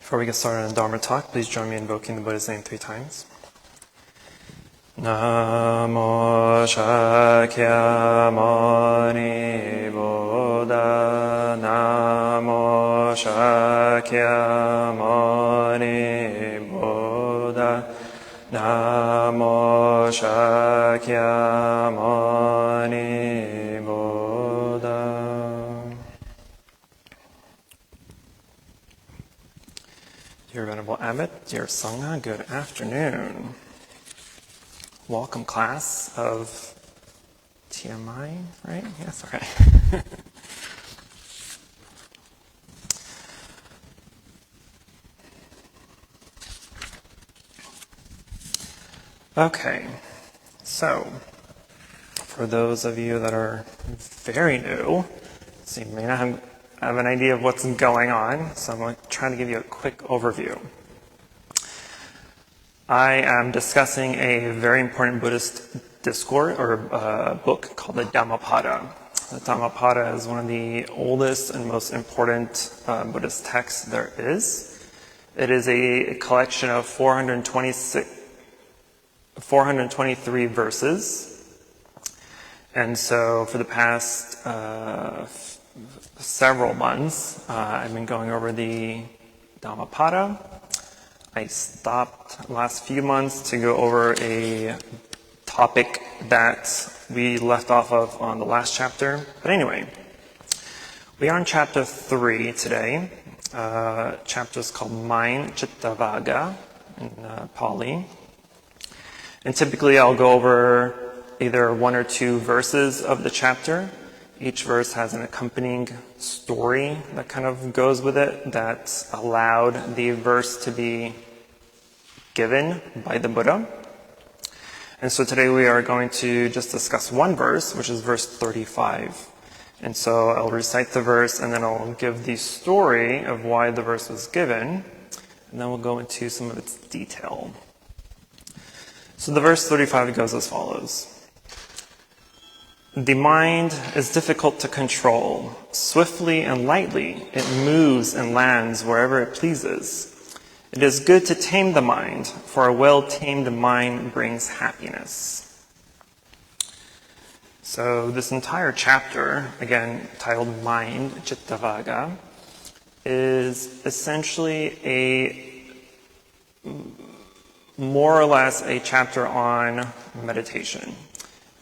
Before we get started on Dharma talk, please join me in invoking the Buddha's name 3 times. Namo Shakyamuni Buddha. Namo Shakyamuni Buddha. Namo Shakyamuni Buddha. Dear Venerable Abbot, dear Sangha, good afternoon. Welcome, class of TMI, right? Yes, okay. Okay, so for those of you that are very new, so you may not have an idea of what's going on, so I'm going to try to give you a quick overview. I am discussing a very important Buddhist discourse or book called the Dhammapada. The Dhammapada is one of the oldest and most important Buddhist texts there is. It is a collection of 423 verses. And so for the past several months, I've been going over the Dhammapada. I stopped last few months to go over a topic that we left off of on the last chapter. But anyway, we are in chapter 3 today. Chapter is called Mind Chitta Vaga in Pali. And typically I'll go over either 1 or 2 verses of the chapter. Each verse has an accompanying story that kind of goes with it that allowed the verse to be given by the Buddha. And so today we are going to just discuss one verse, which is verse 35. And so I'll recite the verse and then I'll give the story of why the verse was given. And then we'll go into some of its detail. So the verse 35 goes as follows. The mind is difficult to control. Swiftly and lightly, it moves and lands wherever it pleases. It is good to tame the mind, for a well-tamed mind brings happiness. So this entire chapter, again titled Mind Chitta Vaga, is essentially more or less a chapter on meditation.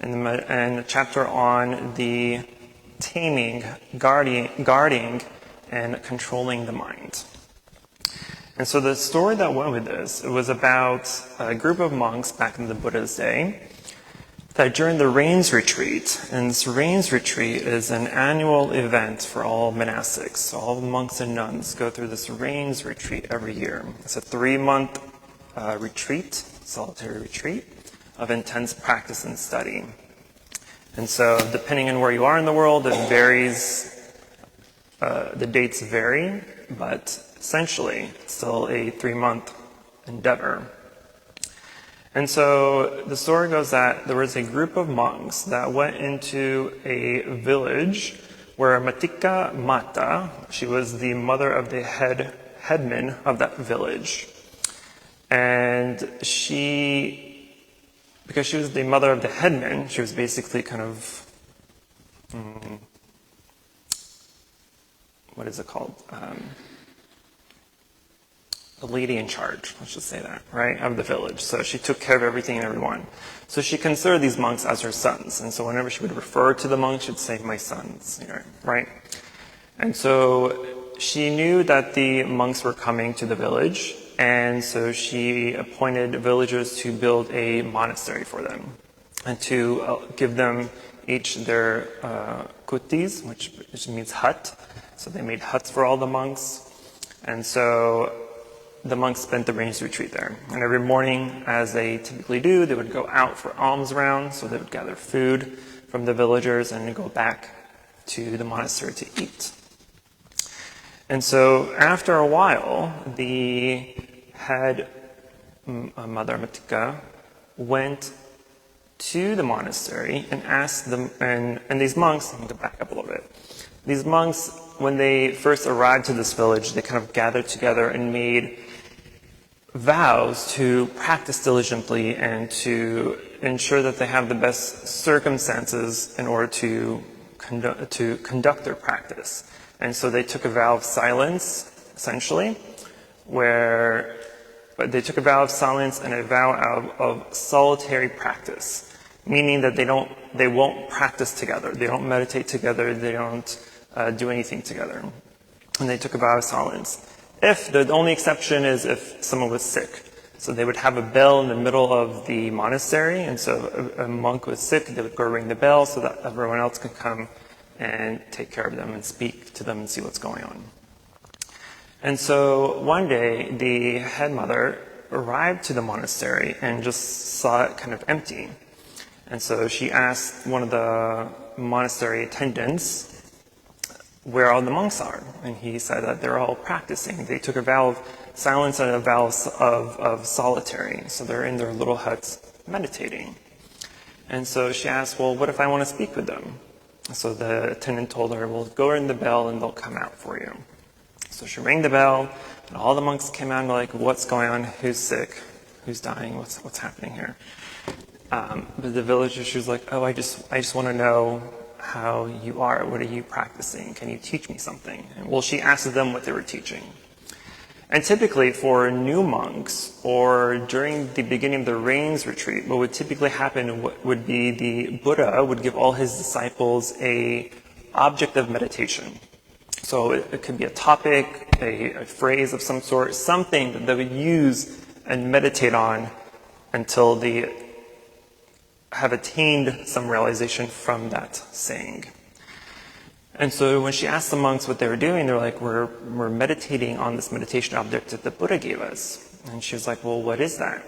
And a chapter on the taming, guarding, and controlling the mind. And so the story that went with this, it was about a group of monks back in the Buddha's day that during the rains retreat, and this rains retreat is an annual event for all monastics. So all the monks and nuns go through this rains retreat every year. It's a 3-month retreat, solitary retreat, of intense practice and study. And so depending on where you are in the world, it varies, the dates vary, but essentially it's still a 3-month endeavor. And so the story goes that there was a group of monks that went into a village where Matika Mata, she was the mother of the headman of that village. And because she was the mother of the headman, she was basically kind of, what is it called? The lady in charge, let's just say that, right, of the village. So she took care of everything and everyone. So she considered these monks as her sons. And so whenever she would refer to the monks, she'd say, my sons, right? And so she knew that the monks were coming to the village. And so she appointed villagers to build a monastery for them and to give them each their kutis, which means hut. So they made huts for all the monks. And so the monks spent the rains retreat there. And every morning, as they typically do, they would go out for alms rounds. So they would gather food from the villagers and go back to the monastery to eat. And so after a while, the head Mother Matika went to the monastery and asked them, and these monks, I'm going to back up a little bit. These monks when they first arrived to this village, they kind of gathered together and made vows to practice diligently and to ensure that they have the best circumstances in order to conduct their practice. And so they took a vow of silence, essentially, but they took a vow of silence and a vow of solitary practice, meaning that they won't practice together, they don't meditate together, they don't do anything together. And they took a vow of silence. If the only exception is if someone was sick. So they would have a bell in the middle of the monastery, and so a monk was sick, they would go ring the bell so that everyone else could come and take care of them and speak to them and see what's going on. And so one day, the head mother arrived to the monastery and just saw it kind of empty. And so she asked one of the monastery attendants where all the monks are. And he said that they're all practicing. They took a vow of silence and a vow of solitary. So they're in their little huts meditating. And so she asked, well, what if I want to speak with them? So the attendant told her, well, go ring the bell and they'll come out for you. So she rang the bell, and all the monks came out and were like, what's going on? Who's sick? Who's dying? What's happening here? But the villager, she was like, oh, I just want to know how you are. What are you practicing? Can you teach me something? And, well, she asked them what they were teaching. And typically for new monks or during the beginning of the rains retreat, what would typically happen would be the Buddha would give all his disciples a object of meditation. So it could be a topic, a phrase of some sort, something that they would use and meditate on until they have attained some realization from that saying. And so when she asked the monks what they were doing, they're like, we're meditating on this meditation object that the Buddha gave us. And she was like, well, what is that?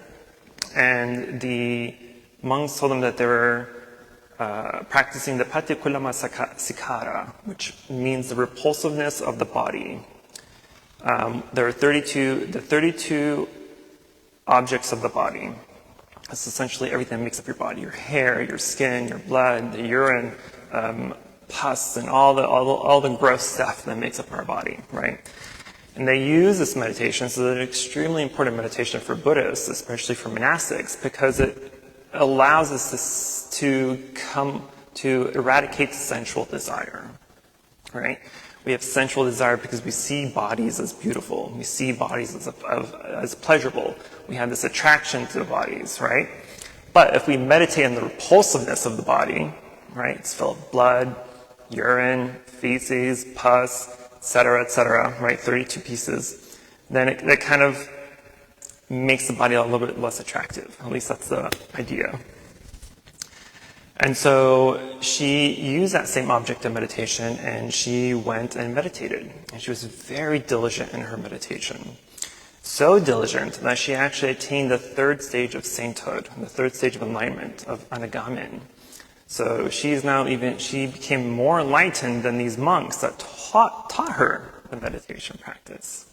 And the monks told them that they were practicing the Patikulama Sikara, which means the repulsiveness of the body. There are 32 objects of the body. That's essentially everything that makes up your body: your hair, your skin, your blood, the urine, pus, and all the gross stuff that makes up our body, right? And they use this meditation, so it's an extremely important meditation for Buddhists, especially for monastics, because it allows us to eradicate sensual desire, right? We have sensual desire because we see bodies as beautiful. We see bodies as pleasurable. We have this attraction to the bodies, right? But if we meditate on the repulsiveness of the body, right? It's full of blood, urine, feces, pus, etc., right? 32 pieces. Then it kind of makes the body a little bit less attractive. At least that's the idea. And so she used that same object of meditation, and she went and meditated. And she was very diligent in her meditation. So diligent that she actually attained the third stage of sainthood, the third stage of enlightenment, of anagamin. So she became more enlightened than these monks that taught her the meditation practice.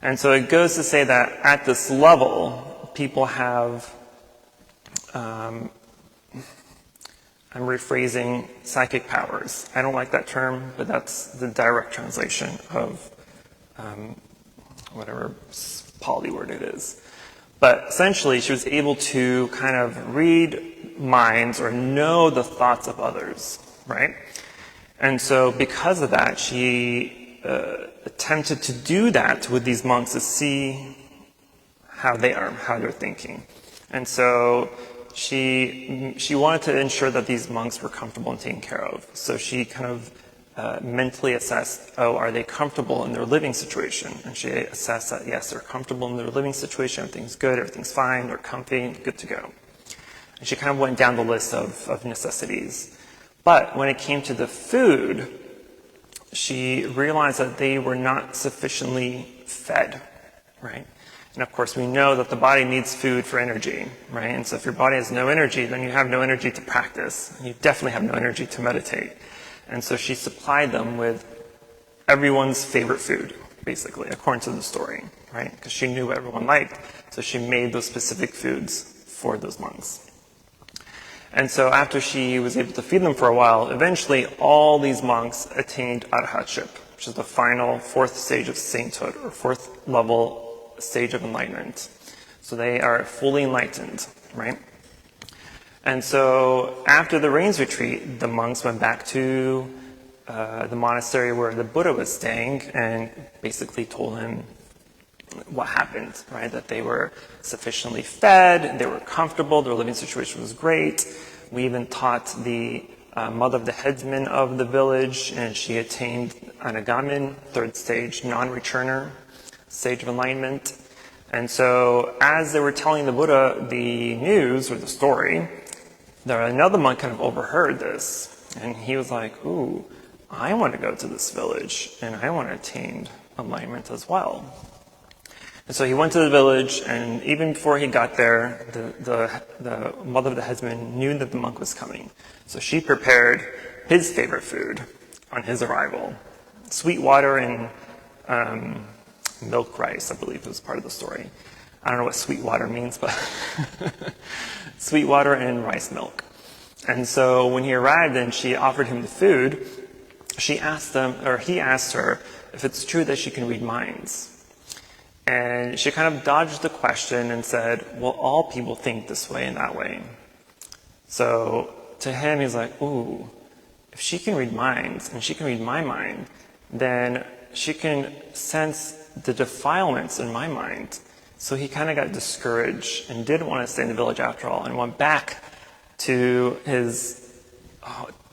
And so it goes to say that at this level, people have, I'm rephrasing, psychic powers. I don't like that term, but that's the direct translation of whatever Pali word it is. But essentially, she was able to kind of read minds or know the thoughts of others, right? And so because of that, she attempted to do that with these monks to see how they are, how they're thinking. And so she wanted to ensure that these monks were comfortable and taken care of. So she kind of mentally assessed, are they comfortable in their living situation? And she assessed that, yes, they're comfortable in their living situation, everything's good, everything's fine, they're comfy, good to go. And she kind of went down the list of necessities. But when it came to the food, she realized that they were not sufficiently fed, right? And of course, we know that the body needs food for energy, right? And so if your body has no energy, then you have no energy to practice. You definitely have no energy to meditate. And so she supplied them with everyone's favorite food, basically, according to the story, right? Because she knew what everyone liked, so she made those specific foods for those monks. And so after she was able to feed them for a while, eventually all these monks attained arhatship, which is the final fourth stage of sainthood, or fourth level stage of enlightenment. So they are fully enlightened, right? And so after the rains retreat, the monks went back to the monastery where the Buddha was staying and basically told him what happened, right? That they were sufficiently fed, they were comfortable, their living situation was great. We even taught the mother of the headsman of the village, and she attained anagamin, third stage, non-returner, stage of enlightenment. And so as they were telling the Buddha the news or the story, another monk kind of overheard this, and he was like, ooh, I want to go to this village, and I want to attain enlightenment as well. And so he went to the village, and even before he got there, the mother of the headsman knew that the monk was coming. So she prepared his favorite food on his arrival. Sweet water and milk rice, I believe, was part of the story. I don't know what sweet water means, but sweet water and rice milk. And so when he arrived and she offered him the food, he asked her if it's true that she can read minds. And she kind of dodged the question and said, well, all people think this way and that way. So to him, he's like, ooh, if she can read minds and she can read my mind, then she can sense the defilements in my mind. So he kind of got discouraged and didn't want to stay in the village after all, and went back to his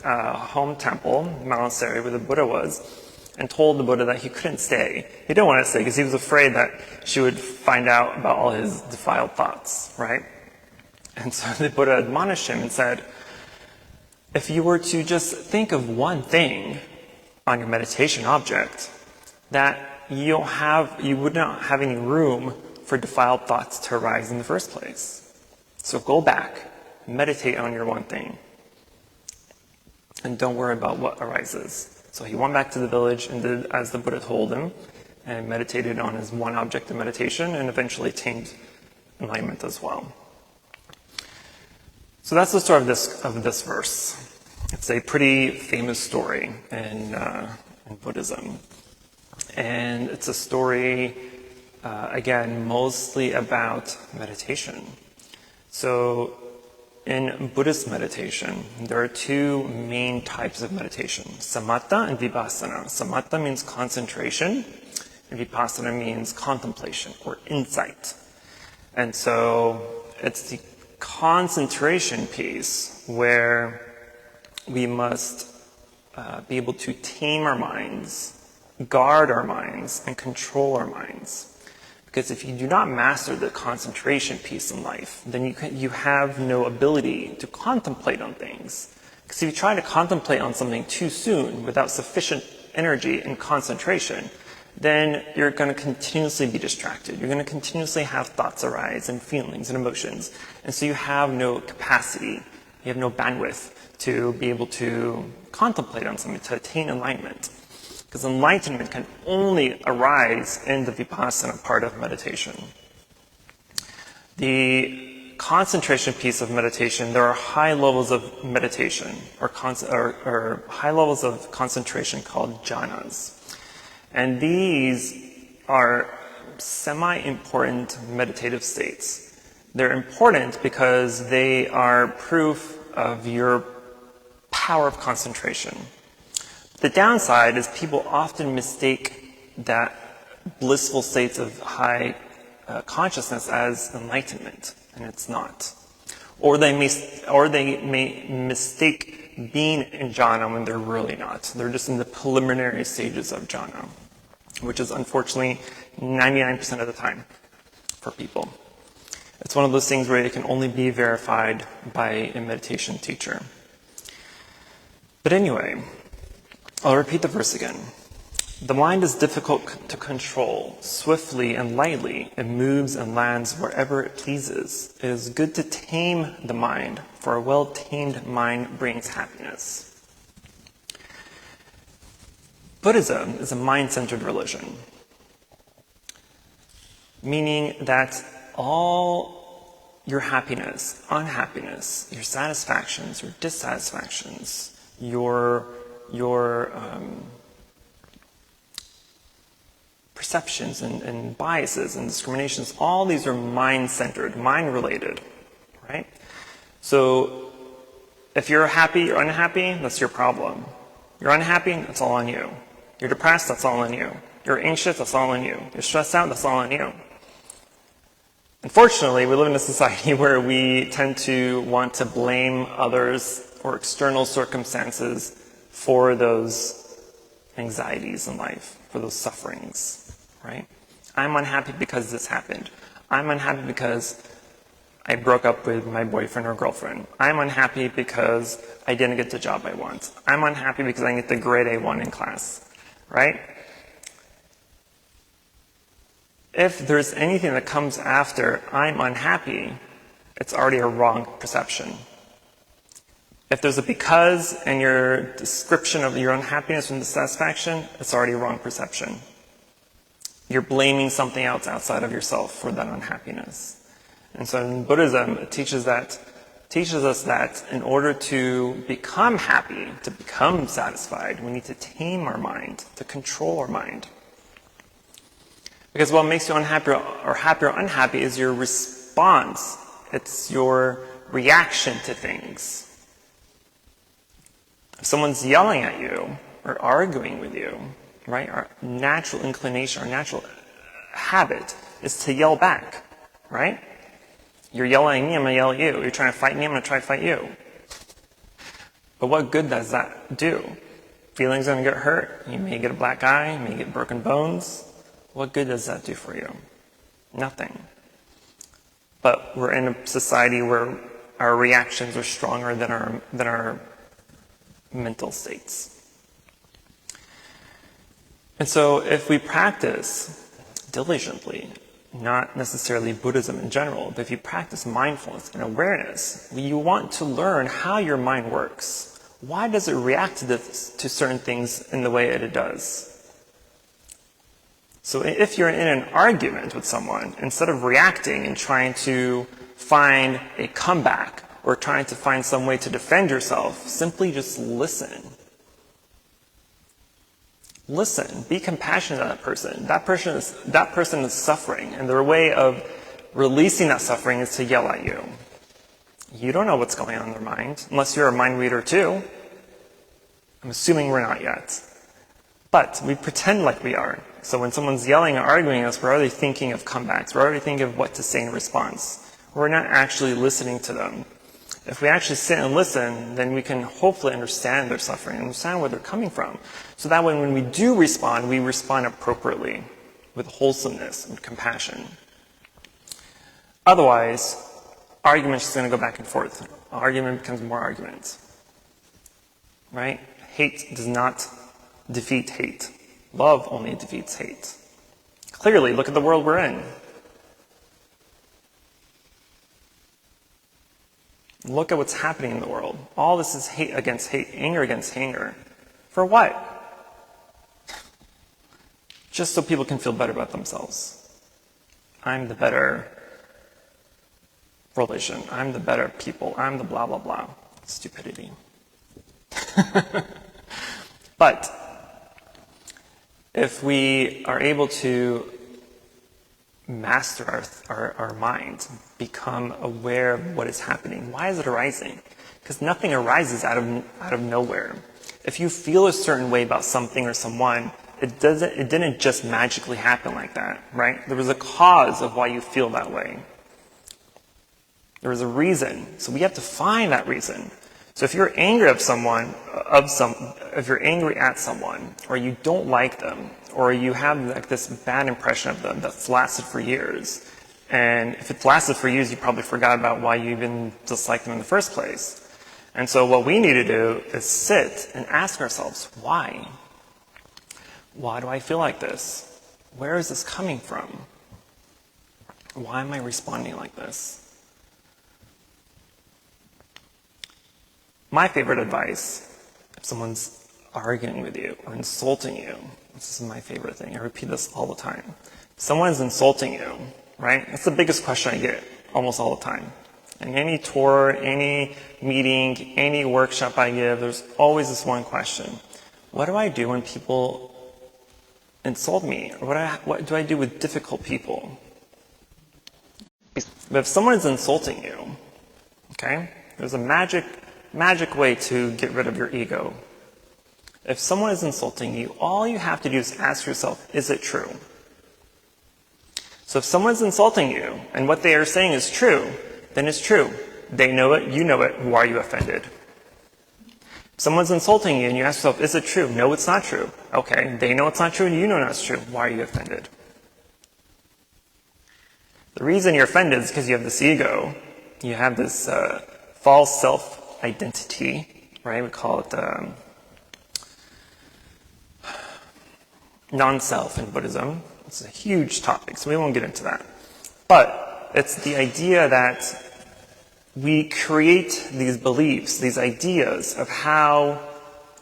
home temple, monastery where the Buddha was, and told the Buddha that he couldn't stay. He didn't want to stay because he was afraid that she would find out about all his defiled thoughts, right? And so the Buddha admonished him and said, if you were to just think of one thing on your meditation object, that you would not have any room for defiled thoughts to arise in the first place. So go back, meditate on your one thing, and don't worry about what arises. So he went back to the village and did as the Buddha told him, and meditated on his one object of meditation, and eventually attained enlightenment as well. So that's the story of this verse. It's a pretty famous story in Buddhism. And it's a story, again, mostly about meditation. So in Buddhist meditation, there are two main types of meditation, samatha and vipassana. Samatha means concentration, and vipassana means contemplation or insight. And so it's the concentration piece where we must be able to tame our minds, guard our minds, and control our minds. Because if you do not master the concentration piece in life, then you have no ability to contemplate on things. Because if you try to contemplate on something too soon without sufficient energy and concentration, then you're going to continuously be distracted. You're going to continuously have thoughts arise and feelings and emotions. And so you have no capacity, you have no bandwidth to be able to contemplate on something, to attain enlightenment. Because enlightenment can only arise in the vipassana part of meditation. The concentration piece of meditation, there are high levels of meditation, or high levels of concentration called jhanas. And these are semi-important meditative states. They're important because they are proof of your power of concentration. The downside is people often mistake that blissful states of high consciousness as enlightenment, and it's not. Or they may mistake being in jhana when they're really not. They're just in the preliminary stages of jhana, which is unfortunately 99% of the time for people. It's one of those things where it can only be verified by a meditation teacher. But anyway, I'll repeat the verse again. The mind is difficult to control. Swiftly and lightly it moves and lands wherever it pleases. It is good to tame the mind, for a well-tamed mind brings happiness. Buddhism is a mind-centered religion, meaning that all your happiness, unhappiness, your satisfactions, your dissatisfactions, your perceptions and biases and discriminations, all these are mind-centered, mind-related, right? So if you're happy or unhappy, that's your problem. You're unhappy, that's all on you. You're depressed, that's all on you. You're anxious, that's all on you. You're stressed out, that's all on you. Unfortunately, we live in a society where we tend to want to blame others or external circumstances for those anxieties in life, for those sufferings, right? I'm unhappy because this happened. I'm unhappy because I broke up with my boyfriend or girlfriend. I'm unhappy because I didn't get the job I want. I'm unhappy because I didn't get the grade I want in class, right? If there's anything that comes after I'm unhappy, it's already a wrong perception. If there's a because in your description of your unhappiness and dissatisfaction, it's already a wrong perception. You're blaming something else outside of yourself for that unhappiness. And so in Buddhism, it teaches us that in order to become happy, to become satisfied, we need to tame our mind, to control our mind. Because what makes you unhappy or happy or unhappy is your response. It's your reaction to things. If someone's yelling at you or arguing with you, right, our natural inclination, our natural habit is to yell back, right? You're yelling at me, I'm going to yell at you. You're trying to fight me, I'm going to try to fight you. But what good does that do? Feelings are going to get hurt. You may get a black eye, you may get broken bones. What good does that do for you? Nothing. But we're in a society where our reactions are stronger than our mental states. And so if we practice diligently, not necessarily Buddhism in general, but if you practice mindfulness and awareness, you want to learn how your mind works. Why does it react to certain things in the way that it does? So if you're in an argument with someone, instead of reacting and trying to find a comeback or trying to find some way to defend yourself, simply just listen. Listen. Be compassionate to that person. That person is suffering, and their way of releasing that suffering is to yell at you. You don't know what's going on in their mind, unless you're a mind reader too. I'm assuming we're not yet. But we pretend like we are. So when someone's yelling or arguing at us, we're already thinking of comebacks. We're already thinking of what to say in response. We're not actually listening to them. If we actually sit and listen, then we can hopefully understand their suffering, understand where they're coming from. So that way when we do respond, we respond appropriately with wholesomeness and compassion. Otherwise, argument's just going to go back and forth. Argument becomes more argument. Right? Hate does not defeat hate. Love only defeats hate. Clearly, look at the world we're in. Look at what's happening in the world. All this is hate against hate, anger against anger. For what? Just so people can feel better about themselves. I'm the better religion. I'm the better people. I'm the blah, blah, blah. Stupidity. But if we are able to master our mind, become aware of what is happening, why is it arising? Because nothing arises out of nowhere. If you feel a certain way about something or someone, it didn't just magically happen like that, right? There was a cause of why you feel that way. There was a reason. So we have to find that reason. So if you're angry if you're angry at someone, or you don't like them, or you have like this bad impression of them that's lasted for years, and if it's lasted for years, you probably forgot about why you even disliked them in the first place. And so what we need to do is sit and ask ourselves, why? Why do I feel like this? Where is this coming from? Why am I responding like this? My favorite advice, if someone's arguing with you or insulting you, this is my favorite thing. I repeat this all the time. If someone's insulting you, right? That's the biggest question I get almost all the time. In any tour, any meeting, any workshop I give, there's always this one question. What do I do when people insult me? Or what do I do with difficult people? But if someone is insulting you, okay, there's a magic way to get rid of your ego. If someone is insulting you, all you have to do is ask yourself, is it true? So if someone's insulting you, and what they are saying is true, then it's true. They know it, you know it, why are you offended? If someone's insulting you, and you ask yourself, is it true? No, it's not true. Okay, they know it's not true, and you know it's true. Why are you offended? The reason you're offended is because you have this ego. You have this false self-identity, right? We call it non-self in Buddhism. It's a huge topic, so we won't get into that. But it's the idea that we create these beliefs, these ideas of how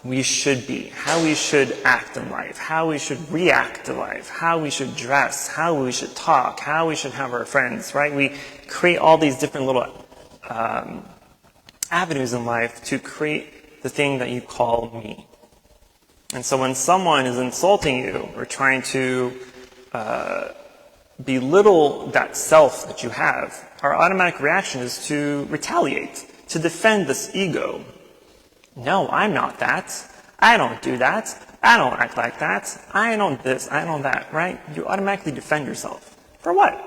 we should be, how we should act in life, how we should react to life, how we should dress, how we should talk, how we should have our friends, right? We create all these different little avenues in life to create the thing that you call me. And so when someone is insulting you or trying to belittle that self that you have, our automatic reaction is to retaliate, to defend this ego. No, I'm not that. I don't do that. I don't act like that. I don't this, I don't that, right? You automatically defend yourself. For what?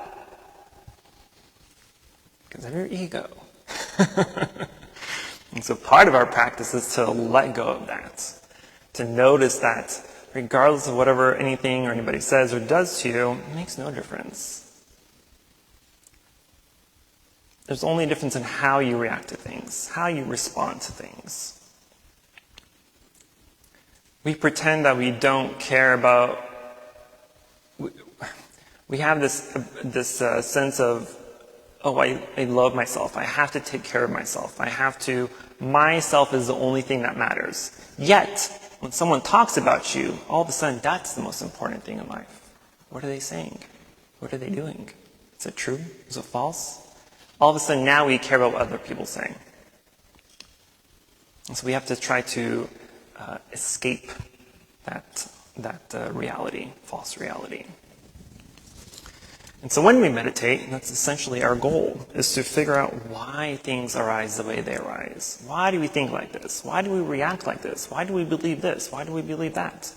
Because of your ego. And so part of our practice is to let go of that. To notice that regardless of whatever anything or anybody says or does to you, it makes no difference. There's only a difference in how you react to things, how you respond to things. We pretend that we don't care about. We have this sense of, oh, I love myself. I have to take care of myself. Myself is the only thing that matters. Yet, when someone talks about you, all of a sudden that's the most important thing in life. What are they saying? What are they doing? Is it true? Is it false? All of a sudden now we care about what other people are saying. And so we have to try to escape that reality, false reality. And so when we meditate, that's essentially our goal, is to figure out why things arise the way they arise. Why do we think like this? Why do we react like this? Why do we believe this? Why do we believe that?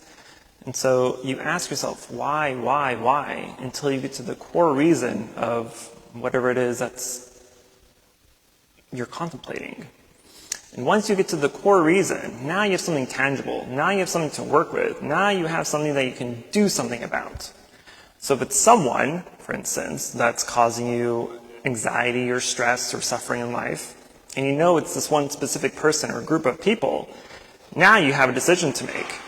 And so you ask yourself, why, until you get to the core reason of whatever it is that's you're contemplating. And once you get to the core reason, now you have something tangible. Now you have something to work with. Now you have something that you can do something about. So if it's someone, for instance, that's causing you anxiety or stress or suffering in life, and you know it's this one specific person or group of people, now you have a decision to make.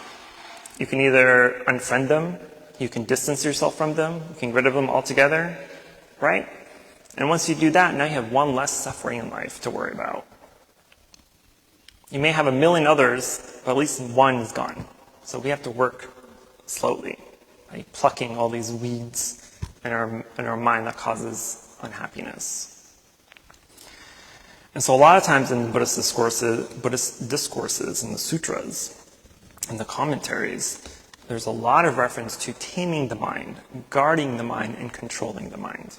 You can either unfriend them, you can distance yourself from them, you can get rid of them altogether, right? And once you do that, now you have one less suffering in life to worry about. You may have a million others, but at least one is gone. So we have to work slowly, by plucking all these weeds in our mind that causes unhappiness. And so a lot of times in Buddhist discourses in the sutras, in the commentaries, there's a lot of reference to taming the mind, guarding the mind, and controlling the mind.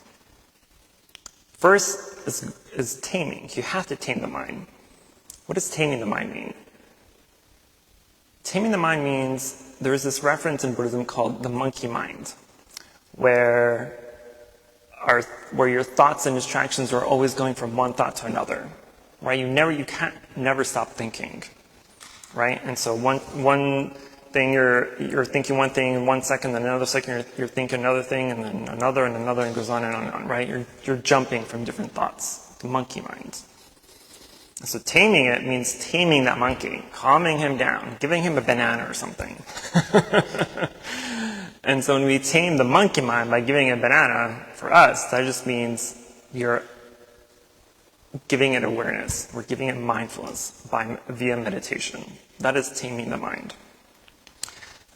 First is taming. You have to tame the mind. What does taming the mind mean? Taming the mind means there's this reference in Buddhism called the monkey mind, where your thoughts and distractions are always going from one thought to another, right? You can't never stop thinking, right? And so one thing you're thinking one thing in 1 second, then another second you're thinking another thing, and then another, and it goes on and on and on, right? You're jumping from different thoughts, the monkey mind. So taming it means taming that monkey, calming him down, giving him a banana or something. And so when we tame the monkey mind by giving it a banana, for us, that just means you're giving it awareness. We're giving it mindfulness via meditation. That is taming the mind.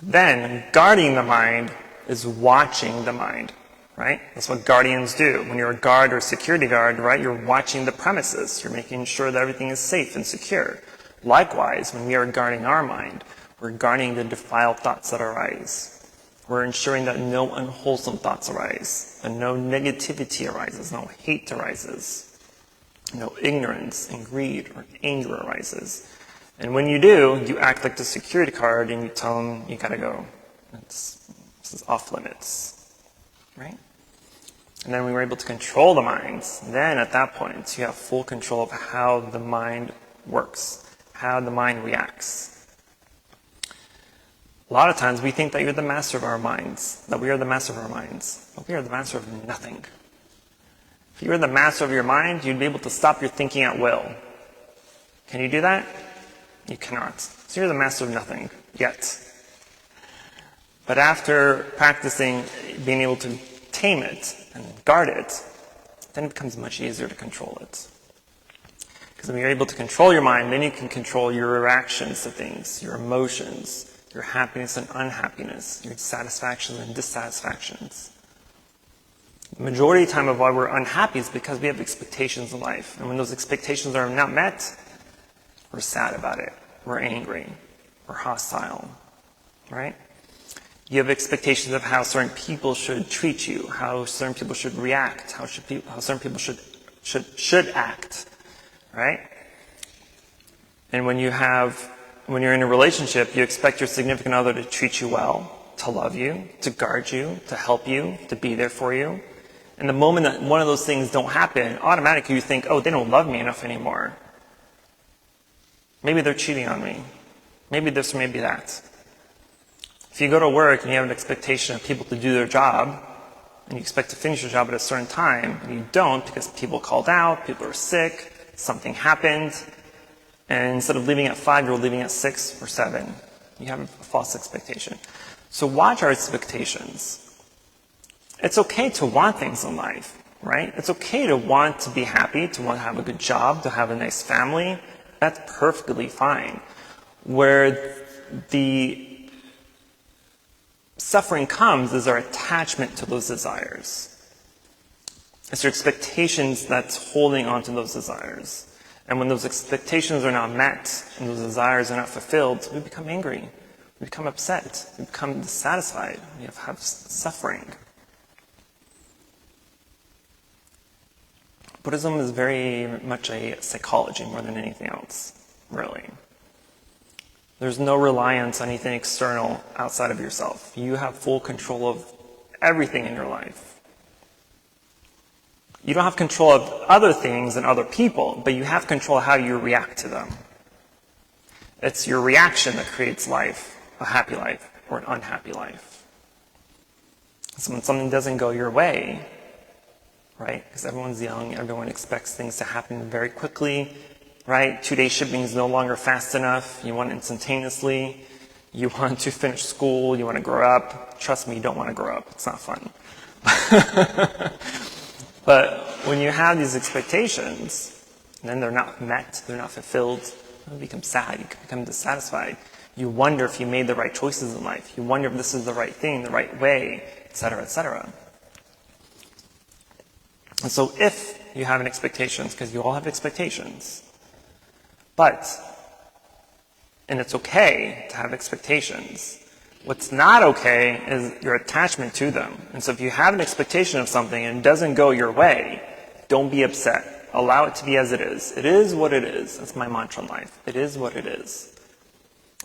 Then guarding the mind is watching the mind. right? That's what guardians do. When you're a guard or a security guard, right, you're watching the premises. You're making sure that everything is safe and secure. Likewise, when we are guarding our mind, we're guarding the defiled thoughts that arise. We're ensuring that no unwholesome thoughts arise, and no negativity arises, no hate arises, no ignorance and greed or anger arises. And when you do, you act like the security guard and you tell them, you gotta go. This is off limits, right? And then we were able to control the minds. Then at that point, you have full control of how the mind works, how the mind reacts. A lot of times we think that you're the master of our minds, that we are the master of our minds, but we are the master of nothing. If you were the master of your mind, you'd be able to stop your thinking at will. Can you do that? You cannot. So you're the master of nothing, yet. But after practicing being able to tame it and guard it, then it becomes much easier to control it. Because when you're able to control your mind, then you can control your reactions to things, your emotions, your happiness and unhappiness, your satisfactions and dissatisfactions. The majority of the time of why we're unhappy is because we have expectations in life. And when those expectations are not met, we're sad about it. We're angry. We're hostile. Right? You have expectations of how certain people should treat you, how certain people should react, how certain people should act. Right? And when you're in a relationship, you expect your significant other to treat you well, to love you, to guard you, to help you, to be there for you. And the moment that one of those things don't happen, automatically you think, oh, they don't love me enough anymore. Maybe they're cheating on me. Maybe this, maybe that. If you go to work and you have an expectation of people to do their job, and you expect to finish your job at a certain time, and you don't because people called out, people are sick, something happened, and instead of leaving at 5, you're leaving at 6 or 7. You have a false expectation. So watch our expectations. It's okay to want things in life, right? It's okay to want to be happy, to want to have a good job, to have a nice family. That's perfectly fine. Where the suffering comes is our attachment to those desires. It's your expectations that's holding on to those desires. And when those expectations are not met and those desires are not fulfilled, we become angry. We become upset. We become dissatisfied. We have suffering. Buddhism is very much a psychology more than anything else, really. There's no reliance on anything external outside of yourself. You have full control of everything in your life. You don't have control of other things and other people, but you have control of how you react to them. It's your reaction that creates life, a happy life or an unhappy life. So when something doesn't go your way, right? Because everyone's young, everyone expects things to happen very quickly, right? 2-day shipping is no longer fast enough. You want it instantaneously. You want to finish school. You want to grow up. Trust me, you don't want to grow up. It's not fun. But when you have these expectations, and then they're not met, they're not fulfilled, you become sad, you become dissatisfied. You wonder if you made the right choices in life. You wonder if this is the right thing, the right way, etc., etc. And so if you have an expectation, because you all have expectations, and it's okay to have expectations, what's not okay is your attachment to them. And so if you have an expectation of something and it doesn't go your way, don't be upset. Allow it to be as it is. It is what it is. That's my mantra in life. It is what it is.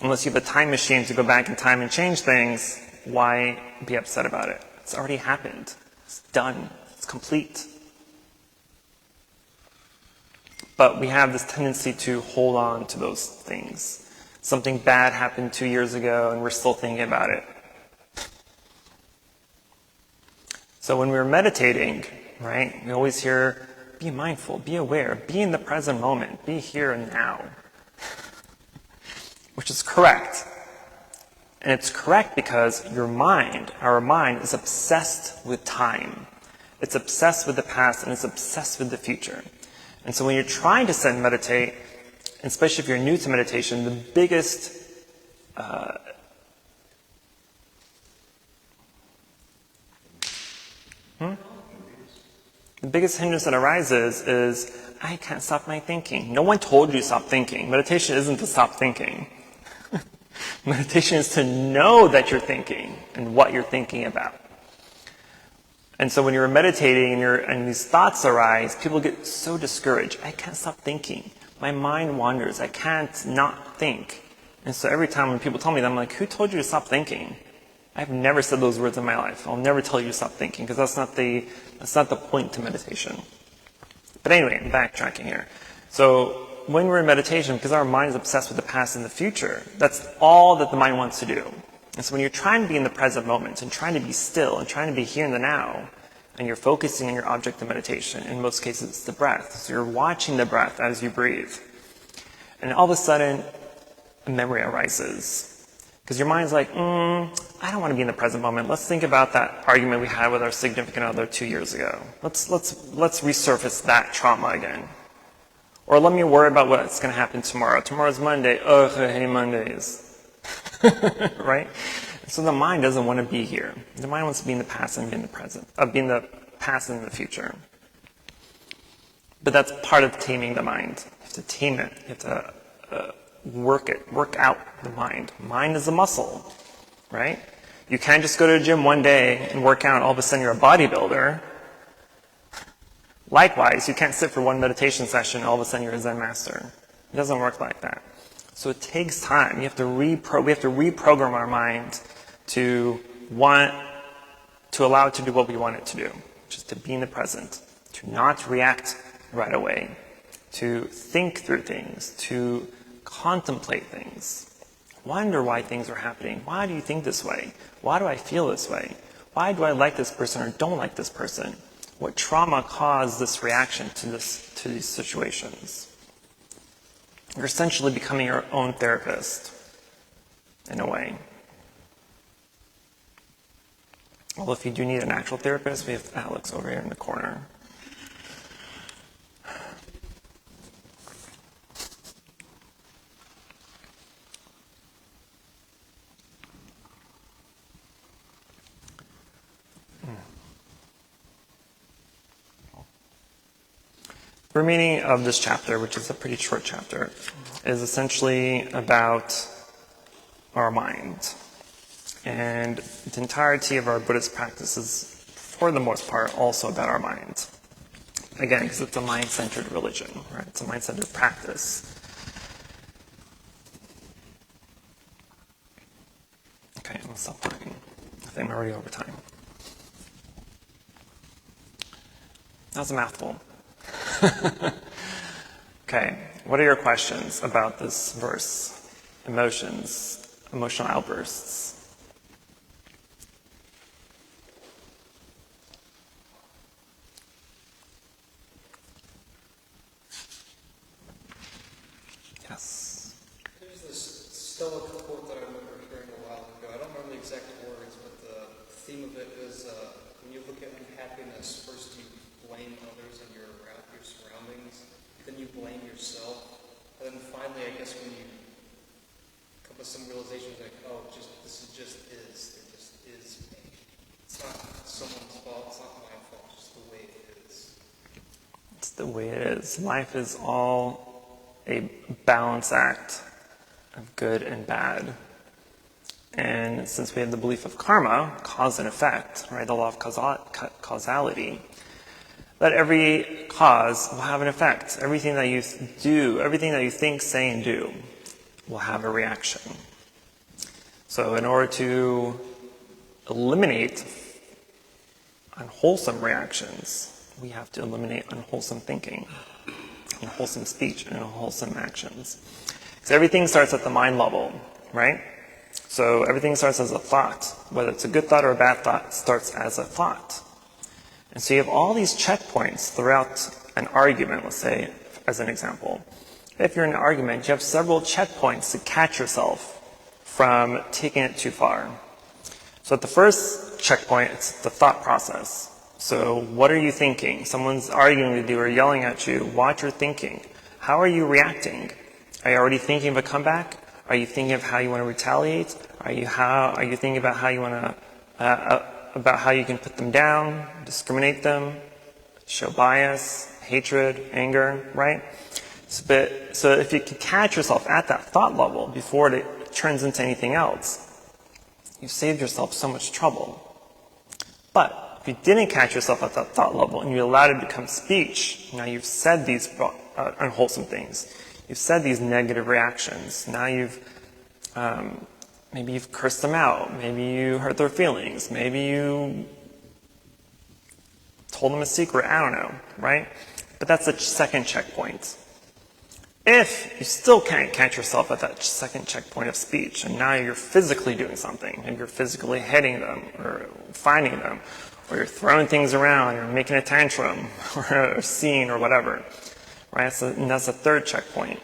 Unless you have a time machine to go back in time and change things, why be upset about it? It's already happened. It's done. It's complete. But we have this tendency to hold on to those things. Something bad happened 2 years ago and we're still thinking about it. So when we're meditating, right, we always hear, be mindful, be aware, be in the present moment, be here and now. Which is correct. And it's correct because your mind, our mind, is obsessed with time. It's obsessed with the past and it's obsessed with the future. And so when you're trying to sit and meditate, especially if you're new to meditation, the biggest The biggest hindrance that arises is, I can't stop my thinking. No one told you to stop thinking. Meditation isn't to stop thinking. Meditation is to know that you're thinking and what you're thinking about. And so when you're meditating and these thoughts arise, people get so discouraged. I can't stop thinking. My mind wanders. I can't not think. And so every time when people tell me that, I'm like, who told you to stop thinking? I've never said those words in my life. I'll never tell you to stop thinking, because that's not the point to meditation. But anyway, I'm backtracking here. So when we're in meditation, because our mind is obsessed with the past and the future, that's all that the mind wants to do. And so when you're trying to be in the present moment and trying to be still and trying to be here in the now, and you're focusing on your object of meditation, in most cases it's the breath. So you're watching the breath as you breathe. And all of a sudden, a memory arises. Because your mind's like, I don't want to be in the present moment. Let's think about that argument we had with our significant other 2 years ago. Let's resurface that trauma again. Or let me worry about what's going to happen tomorrow. Tomorrow's Monday. Ugh, I hate Mondays. Right? So the mind doesn't want to be here. The mind wants to be in the past and be in the present. Be in the past and in the future. But that's part of taming the mind. You have to tame it. You have to work out the mind. Mind is a muscle, right? You can't just go to the gym one day and work out and all of a sudden you're a bodybuilder. Likewise, you can't sit for one meditation session and all of a sudden you're a Zen master. It doesn't work like that. So it takes time. We have to reprogram our mind to allow it to do what we want it to do, which is to be in the present, to not react right away, to think through things, to contemplate things, wonder why things are happening. Why do you think this way? Why do I feel this way? Why do I like this person or don't like this person? What trauma caused this reaction to these situations? You're essentially becoming your own therapist, in a way. Well, if you do need an actual therapist, we have Alex over here in the corner. The remaining of this chapter, which is a pretty short chapter, is essentially about our mind. And the entirety of our Buddhist practice is, for the most part, also about our mind. Again, because it's a mind-centered religion, right? It's a mind-centered practice. Okay, I'm going to stop talking. I think I'm already over time. That was a mouthful. Okay, what are your questions about this verse? Emotional outbursts. Yes. There's this Stoic quote that I remember hearing a while ago. I don't remember the exact words, but the theme of it is when you look at unhappiness, first you blame others and your surroundings, then you blame yourself, and then finally, I guess when you come to some realizations like, oh, this just is. It just is me. It's not someone's fault. It's not my fault. It's just the way it is. It's the way it is. Life is all a balance act of good and bad. And since we have the belief of karma, cause and effect, right, the law of causality, that every cause will have an effect. Everything that you do, everything that you think, say, and do will have a reaction. So in order to eliminate unwholesome reactions, we have to eliminate unwholesome thinking, unwholesome speech, and unwholesome actions. Because everything starts at the mind level, right? So everything starts as a thought. Whether it's a good thought or a bad thought, it starts as a thought. And so you have all these checkpoints throughout an argument, let's say, as an example. If you're in an argument, you have several checkpoints to catch yourself from taking it too far. So at the first checkpoint, it's the thought process. So what are you thinking? Someone's arguing with you or yelling at you. Watch your thinking. How are you reacting? Are you already thinking of a comeback? Are you thinking of how you want to retaliate? Are you thinking about how you want to about how you can put them down, discriminate them, show bias, hatred, anger, right? So if you can catch yourself at that thought level before it turns into anything else, you've saved yourself so much trouble. But if you didn't catch yourself at that thought level and you allowed it to become speech, now you've said these unwholesome things. You've said these negative reactions. Now maybe you've cursed them out. Maybe you hurt their feelings. Maybe you told them a secret. I don't know, right? But that's the second checkpoint. If you still can't catch yourself at that second checkpoint of speech, and now you're physically doing something, and you're physically hitting them, or finding them, or you're throwing things around, you're making a tantrum, or a scene, or whatever, right? And that's the third checkpoint.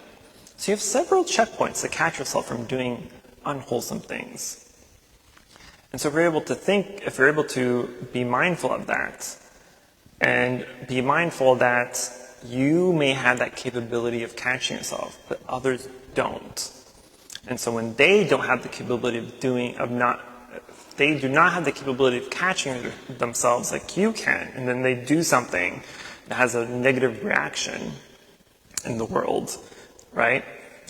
So you have several checkpoints to catch yourself from doing unwholesome things. And so if you're able to be mindful of that, and be mindful that you may have that capability of catching yourself, but others don't. And so when they don't have the capability they do not have the capability of catching themselves like you can, and then they do something that has a negative reaction in the world, right?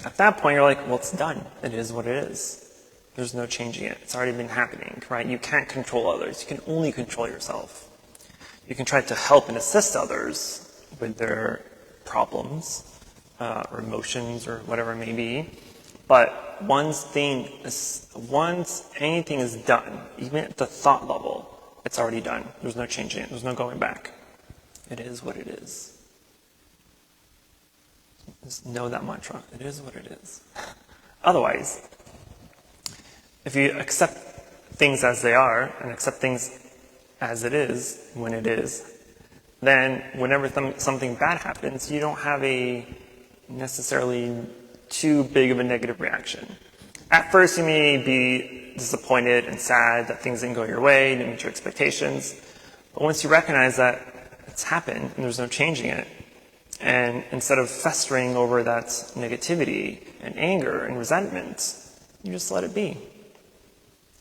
At that point, you're like, well, it's done. It is what it is. There's no changing it. It's already been happening, right? You can't control others. You can only control yourself. You can try to help and assist others with their problems or emotions or whatever it may be. But once anything is done, even at the thought level, it's already done. There's no changing it. There's no going back. It is what it is. Just know that mantra. It is what it is. Otherwise, if you accept things as they are and accept things as it is, when it is, then whenever something bad happens, you don't have a necessarily too big of a negative reaction. At first, you may be disappointed and sad that things didn't go your way, didn't meet your expectations. But once you recognize that it's happened and there's no changing it, and instead of festering over that negativity and anger and resentment, you just let it be.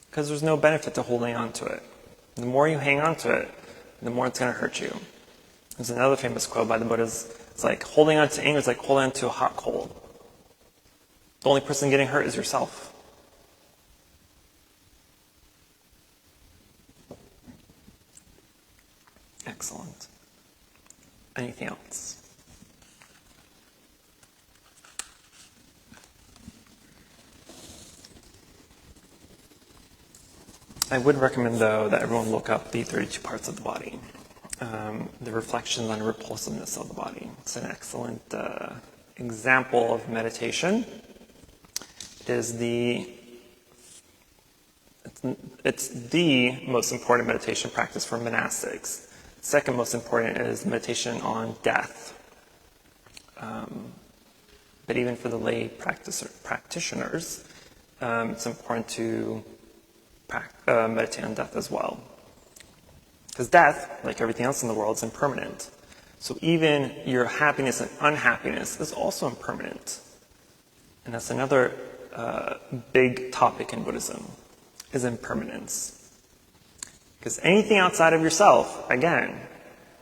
Because there's no benefit to holding on to it. The more you hang on to it, the more it's going to hurt you. There's another famous quote by the Buddhas. It's like holding on to anger is like holding on to a hot coal. The only person getting hurt is yourself. Excellent. Anything else? I would recommend, though, that everyone look up the 32 parts of the body. The reflections on repulsiveness of the body. It's an excellent example of meditation. It's the most important meditation practice for monastics. Second most important is meditation on death. But even for the lay practitioners, it's important to meditate on death as well. Because death, like everything else in the world, is impermanent. So even your happiness and unhappiness is also impermanent. And that's another big topic in Buddhism, is impermanence. Because anything outside of yourself, again,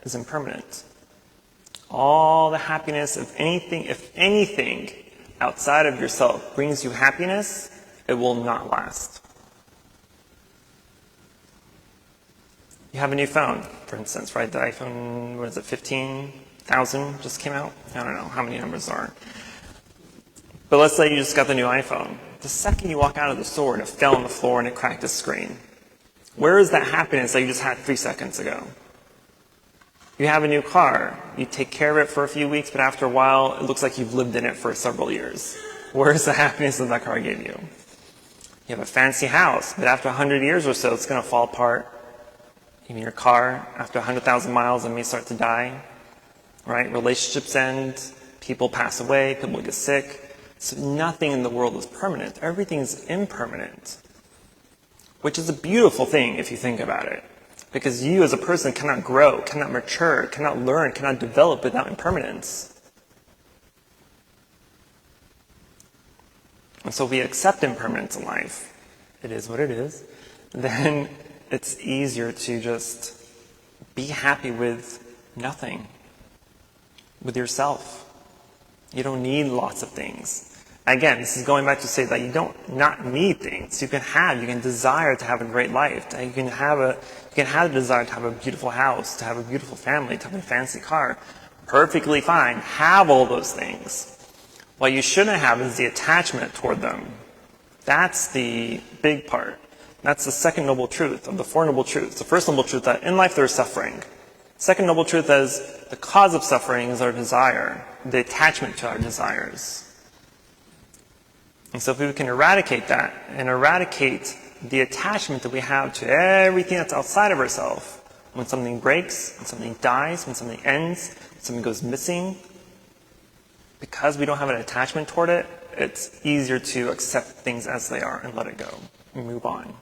is impermanent. All the happiness, if anything outside of yourself brings you happiness, it will not last. You have a new phone, for instance, right? The iPhone, 15,000 just came out? I don't know how many numbers there are. But let's say you just got the new iPhone. The second you walk out of the store and it fell on the floor and it cracked the screen, where is that happiness that you just had 3 seconds ago? You have a new car. You take care of it for a few weeks, but after a while, it looks like you've lived in it for several years. Where is the happiness that that car gave you? You have a fancy house, but after 100 years or so, it's going to fall apart. Even your car, after 100,000 miles, it may start to die, right? Relationships end, people pass away, people get sick. So nothing in the world is permanent. Everything is impermanent, which is a beautiful thing if you think about it. Because you as a person cannot grow, cannot mature, cannot learn, cannot develop without impermanence. And so if we accept impermanence in life, it is what it is, then it's easier to just be happy with nothing, with yourself. You don't need lots of things. Again, this is going back to say that you don't not need things. You can desire to have a great life. You can have the desire to have a beautiful house, to have a beautiful family, to have a fancy car. Perfectly fine. Have all those things. What you shouldn't have is the attachment toward them. That's the big part. That's the second noble truth of the Four Noble Truths. The first noble truth that in life there is suffering. Second noble truth is the cause of suffering is our desire, the attachment to our desires. And so if we can eradicate that and eradicate the attachment that we have to everything that's outside of ourselves, when something breaks, when something dies, when something ends, when something goes missing, because we don't have an attachment toward it, it's easier to accept things as they are and let it go and move on.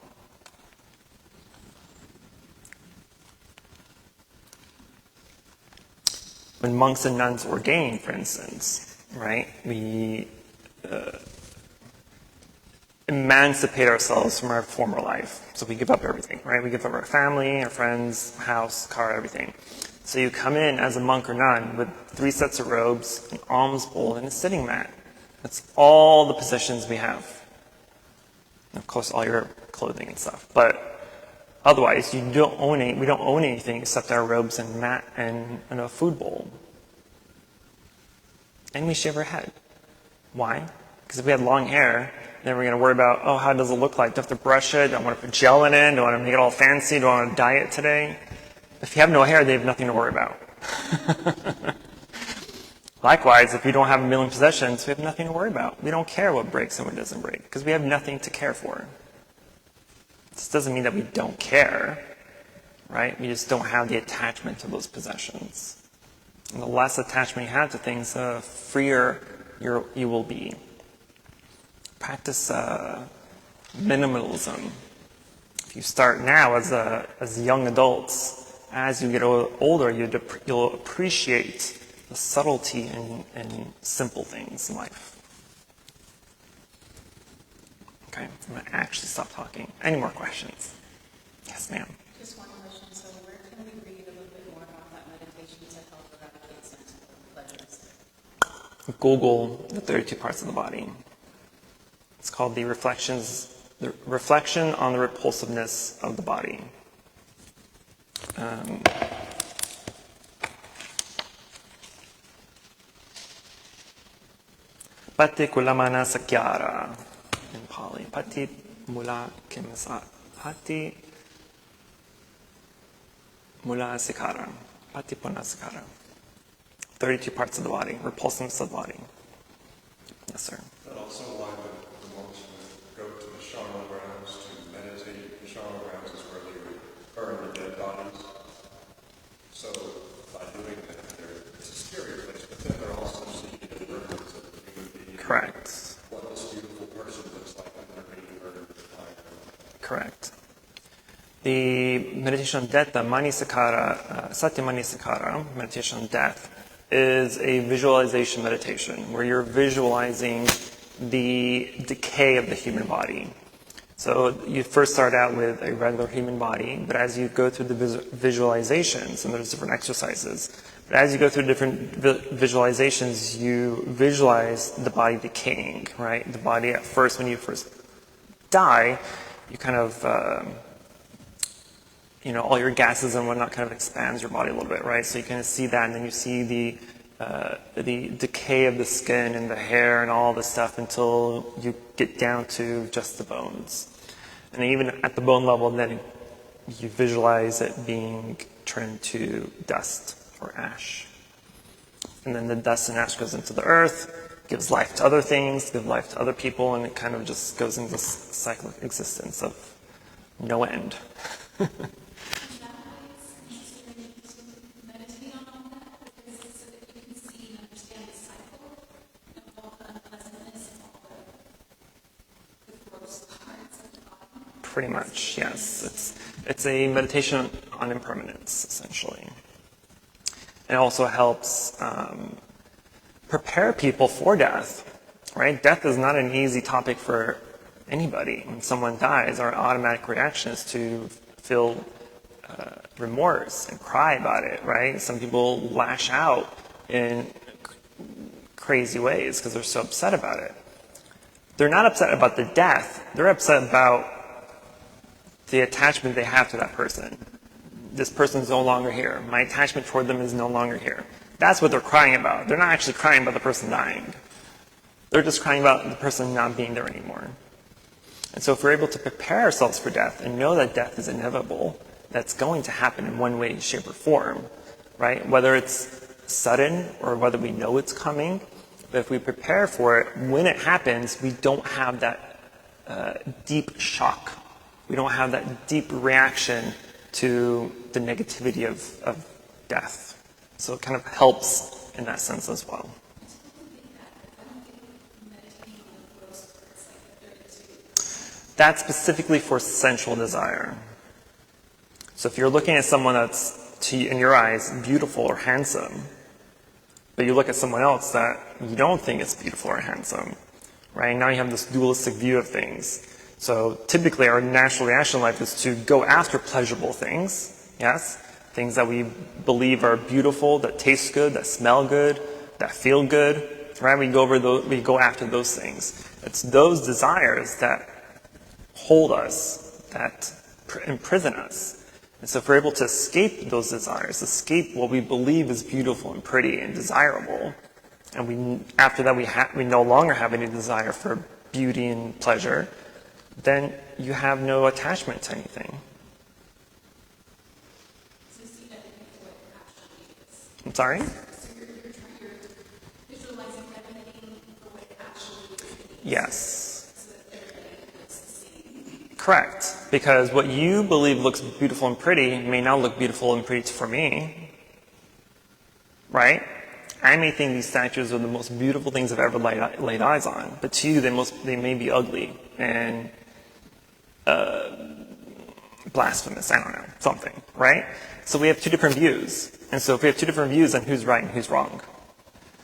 When monks and nuns ordain, for instance, right, we emancipate ourselves from our former life. So we give up everything, right? We give up our family, our friends, house, car, everything. So you come in as a monk or nun with 3 sets of robes, an alms bowl, and a sitting mat. That's all the possessions we have. And of course, all your clothing and stuff. But otherwise, we don't own anything except our robes and mat and a food bowl. And we shave our head. Why? Because if we had long hair, then we're going to worry about, oh, how does it look like? Do I have to brush it? Do I want to put gel in it? Do I want to make it all fancy? Do I want to dye it today? If you have no hair, they have nothing to worry about. Likewise, if we don't have a million possessions, we have nothing to worry about. We don't care what breaks and what doesn't break, because we have nothing to care for. This doesn't mean that we don't care, right? We just don't have the attachment to those possessions. And the less attachment you have to things, the freer you will be. Practice minimalism. If you start now as young adults, as you get older, you'll appreciate the subtlety and simple things in life. Okay, I'm going to actually stop talking. Any more questions? Yes, ma'am. Just one question. So where can we read a little bit more about that meditation to help eradicate sensual pleasures? Google the 32 parts of the body. It's called the reflection on the repulsiveness of the body. Pati kulamana sakyara in Pali. Pati mula kimasa. Pati mula sikara. Pati puna sikara. 32 parts of the body, repulsiveness of the body. Yes, sir. But also why the monks would go to the charnel grounds to meditate. The charnel grounds is where they would burn the dead bodies. So by doing that, it's a scary place, but then they're also seeing the burdens of the human being. Correct. What this beautiful person looks like when they're being murdered. Correct. The meditation on death, the Manisakara, Satya Manisakara, meditation on death, is a visualization meditation where you're visualizing the decay of the human body. So you first start out with a regular human body, but as you go through the visualizations, and there's different exercises, but as you go through different visualizations, you visualize the body decaying, right? The body at first, when you first die, you kind of, all your gases and whatnot kind of expands your body a little bit, right? So you kind of see that, and then you see the decay of the skin and the hair and all this stuff until you get down to just the bones. And even at the bone level, then you visualize it being turned to dust or ash. And then the dust and ash goes into the earth, gives life to other things, gives life to other people, and it kind of just goes into this cyclic existence of no end. Pretty much, yes. It's a meditation on impermanence, essentially. It also helps prepare people for death, right? Death is not an easy topic for anybody. When someone dies, our automatic reaction is to feel remorse and cry about it, right? Some people lash out in crazy ways because they're so upset about it. They're not upset about the death. They're upset about the attachment they have to that person. This person's no longer here. My attachment toward them is no longer here. That's what they're crying about. They're not actually crying about the person dying. They're just crying about the person not being there anymore. And so if we're able to prepare ourselves for death and know that death is inevitable, that's going to happen in one way, shape, or form, right? Whether it's sudden or whether we know it's coming, but if we prepare for it, when it happens, we don't have that deep shock. We don't have that deep reaction to the negativity of death. So it kind of helps in that sense as well. That's specifically for sensual desire. So if you're looking at someone that's, in your eyes, beautiful or handsome, but you look at someone else that you don't think is beautiful or handsome, right? Now you have this dualistic view of things. So typically our natural reaction in life is to go after pleasurable things, yes? Things that we believe are beautiful, that taste good, that smell good, that feel good, right? We go after those things. It's those desires that hold us, that imprison us. And so if we're able to escape those desires, escape what we believe is beautiful and pretty and desirable, and after that we no longer have any desire for beauty and pleasure, then you have no attachment to anything. So you see everything for what it actually is. I'm sorry? So you're visualizing everything for what it actually is. Yes. So that everybody looks the same. Correct. Because what you believe looks beautiful and pretty may not look beautiful and pretty for me. Right? I may think these statues are the most beautiful things I've ever laid eyes on, but to you they may be ugly and blasphemous, I don't know, something, right? So we have two different views. And so if we have two different views, then who's right and who's wrong?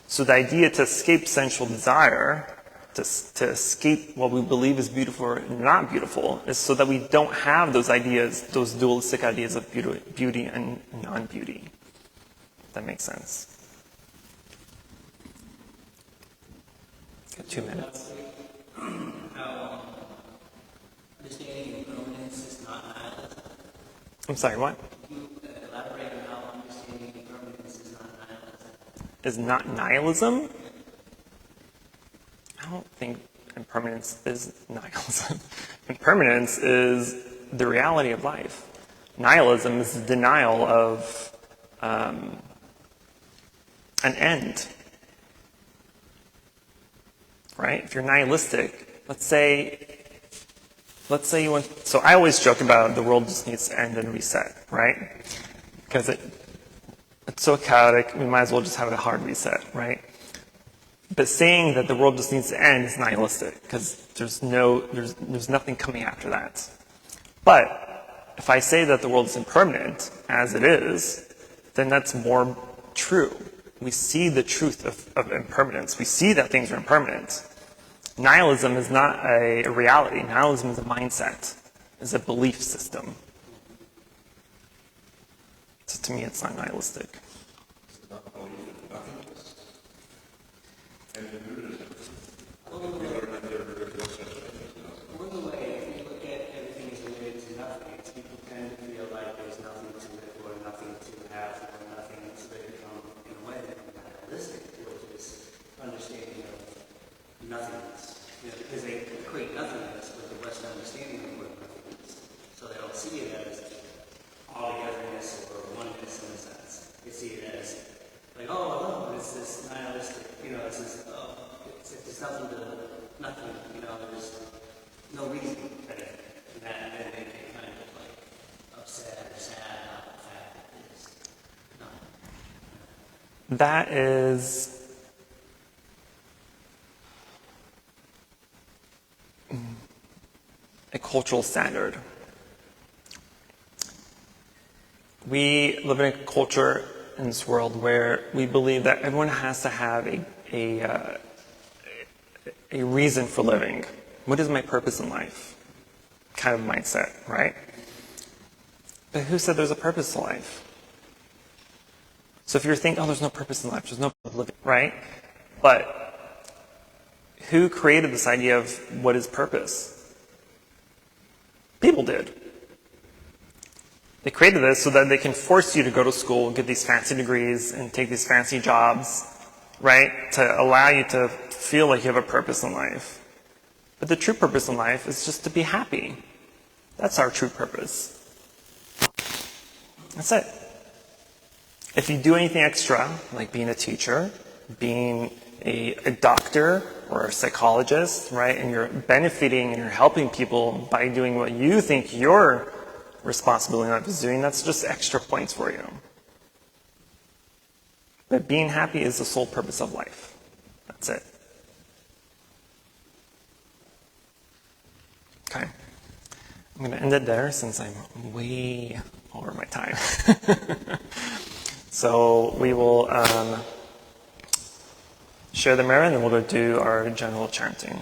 So the idea to escape sensual desire, to escape what we believe is beautiful or not beautiful, is so that we don't have those ideas, those dualistic ideas of beauty and non-beauty. If that makes sense. Got 2 minutes. How understanding impermanence is not nihilism. I'm sorry, what? Can you elaborate on how understanding impermanence is not nihilism? Is not nihilism? I don't think impermanence is nihilism. Impermanence is the reality of life. Nihilism is the denial of an end. Right? If you're nihilistic, let's say you want, so I always joke about the world just needs to end and reset, right? Because it's so chaotic, we might as well just have a hard reset, right? But saying that the world just needs to end is nihilistic, because there's nothing coming after that. But if I say that the world is impermanent, as it is, then that's more true. We see the truth of impermanence. We see that things are impermanent. Nihilism is not a reality. Nihilism is a mindset, is a belief system. So to me, it's not nihilistic. It's not belief in nothingness. And in Buddhism, we learn that there is no such thing as nothing. Or the way, if you look at everything as related to nothing, people tend to feel like there's nothing to it, or nothing to have, or nothing, so they become, in a way, nihilistic, which is understanding of nothingness. You know, because they equate nothingness with the Western understanding of what nothingness. So they don't see it as all-togetherness or oneness in a sense. They see it as, like, oh, it's this nihilistic, it's this, it's nothing to nothing, there's no reason for it. And then they get kind of like upset or sad about the fact that it's not. That is a cultural standard. We live in a culture in this world where we believe that everyone has to have a reason for living. What is my purpose in life? Kind of mindset, right? But who said there's a purpose to life? So if you're thinking, oh, there's no purpose in life, there's no purpose in living, right? But who created this idea of what is purpose? People did. They created this so that they can force you to go to school, get these fancy degrees, and take these fancy jobs, right? To allow you to feel like you have a purpose in life. But the true purpose in life is just to be happy. That's our true purpose. That's it. If you do anything extra, like being a teacher, being a doctor or a psychologist, right, and you're benefiting and you're helping people by doing what you think your responsibility in life is doing, that's just extra points for you. But being happy is the sole purpose of life. That's it. Okay. I'm going to end it there since I'm way over my time. So we will share the mirror and then we'll go do our general chanting.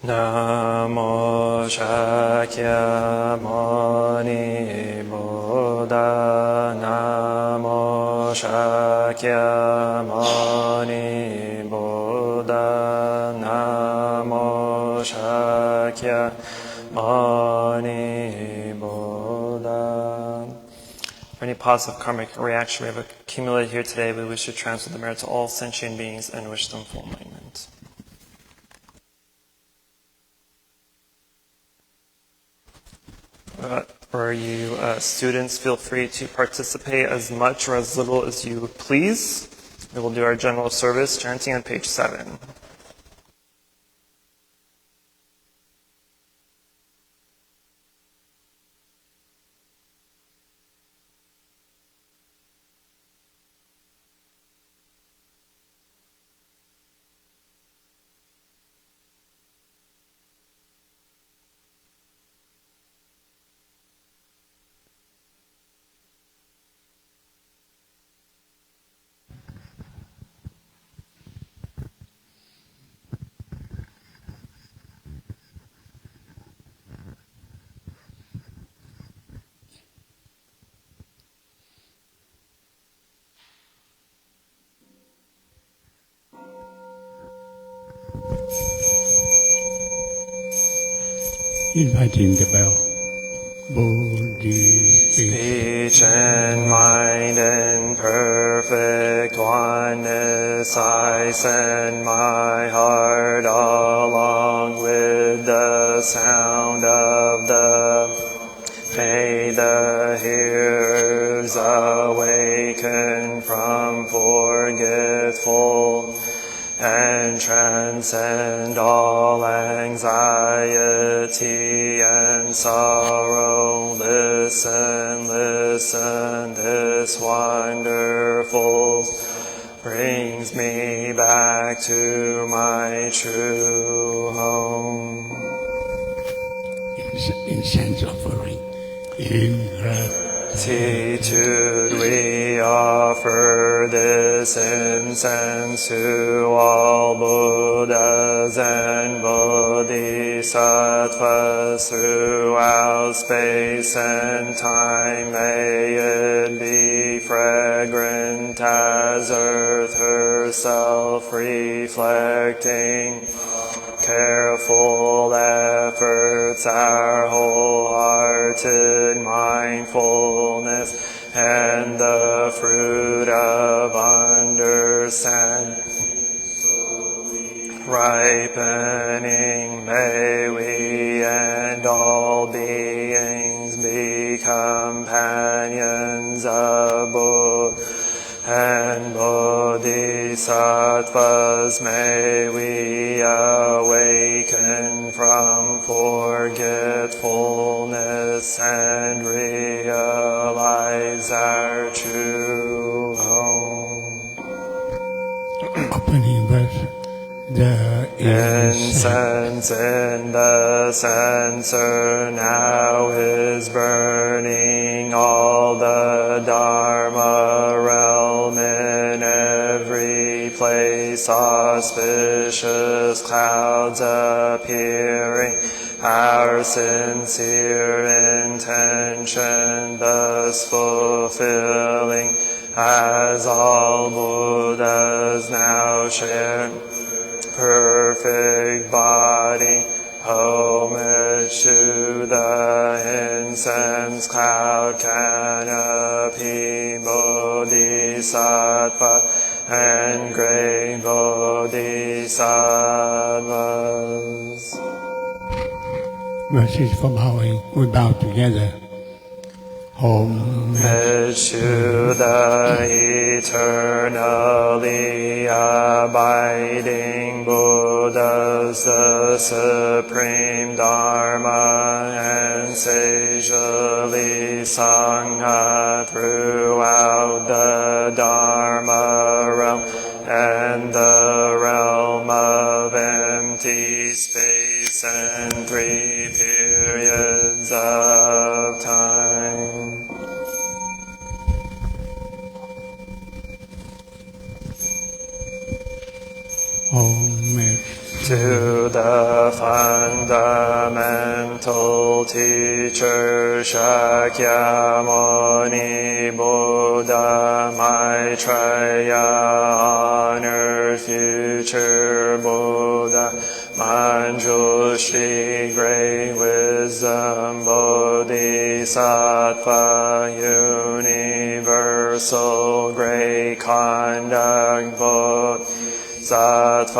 Namo Shakya Mani Buddha Namo Shakya Mani Buddha Namo Shakya Mani Buddha. For any positive karmic reaction we have accumulated here today, we wish to transfer the merit to all sentient beings and wish them full enlightenment. For you students, feel free to participate as much or as little as you please. We will do our general service chanting on page 7. Inviting the bell. Bodhi Speech and mind in perfect oneness, I send my heart along with the sound of the. May the hearers awaken from forgetful and transcend all anxiety and sorrow. Listen, listen, this wonderful brings me back to my true home. Incense offering. In gratitude we offer this incense to all Buddhas and Bodhisattvas throughout space and time. May it be fragrant as earth herself, reflecting careful efforts, our wholehearted mindfulness, and the fruit of understanding ripening. May we and all beings be companions of Buddha and Bodhisattvas. May we awaken from forgetfulness and realize our true home. Opening verse. The incense in the censer now is burning. All the Dharma realm in every place, auspicious clouds appearing. Our our sincere intention, thus fulfilling, as all Buddhas now share, perfect body, homage to the incense cloud canopy, Bodhisattva and great Bodhisattvas. Verses for bowing. We bow together. Homage to the eternally abiding Buddhas, the supreme Dharma and sagely Sangha throughout the Dharma realm and the realm of empty space and three periods of time. Homage To the fundamental teacher Shakyamuni Buddha, Maitreya, honored future Buddha, Manjushri, great wisdom, Bodhisattva, universal great conduct, Bodhisattva,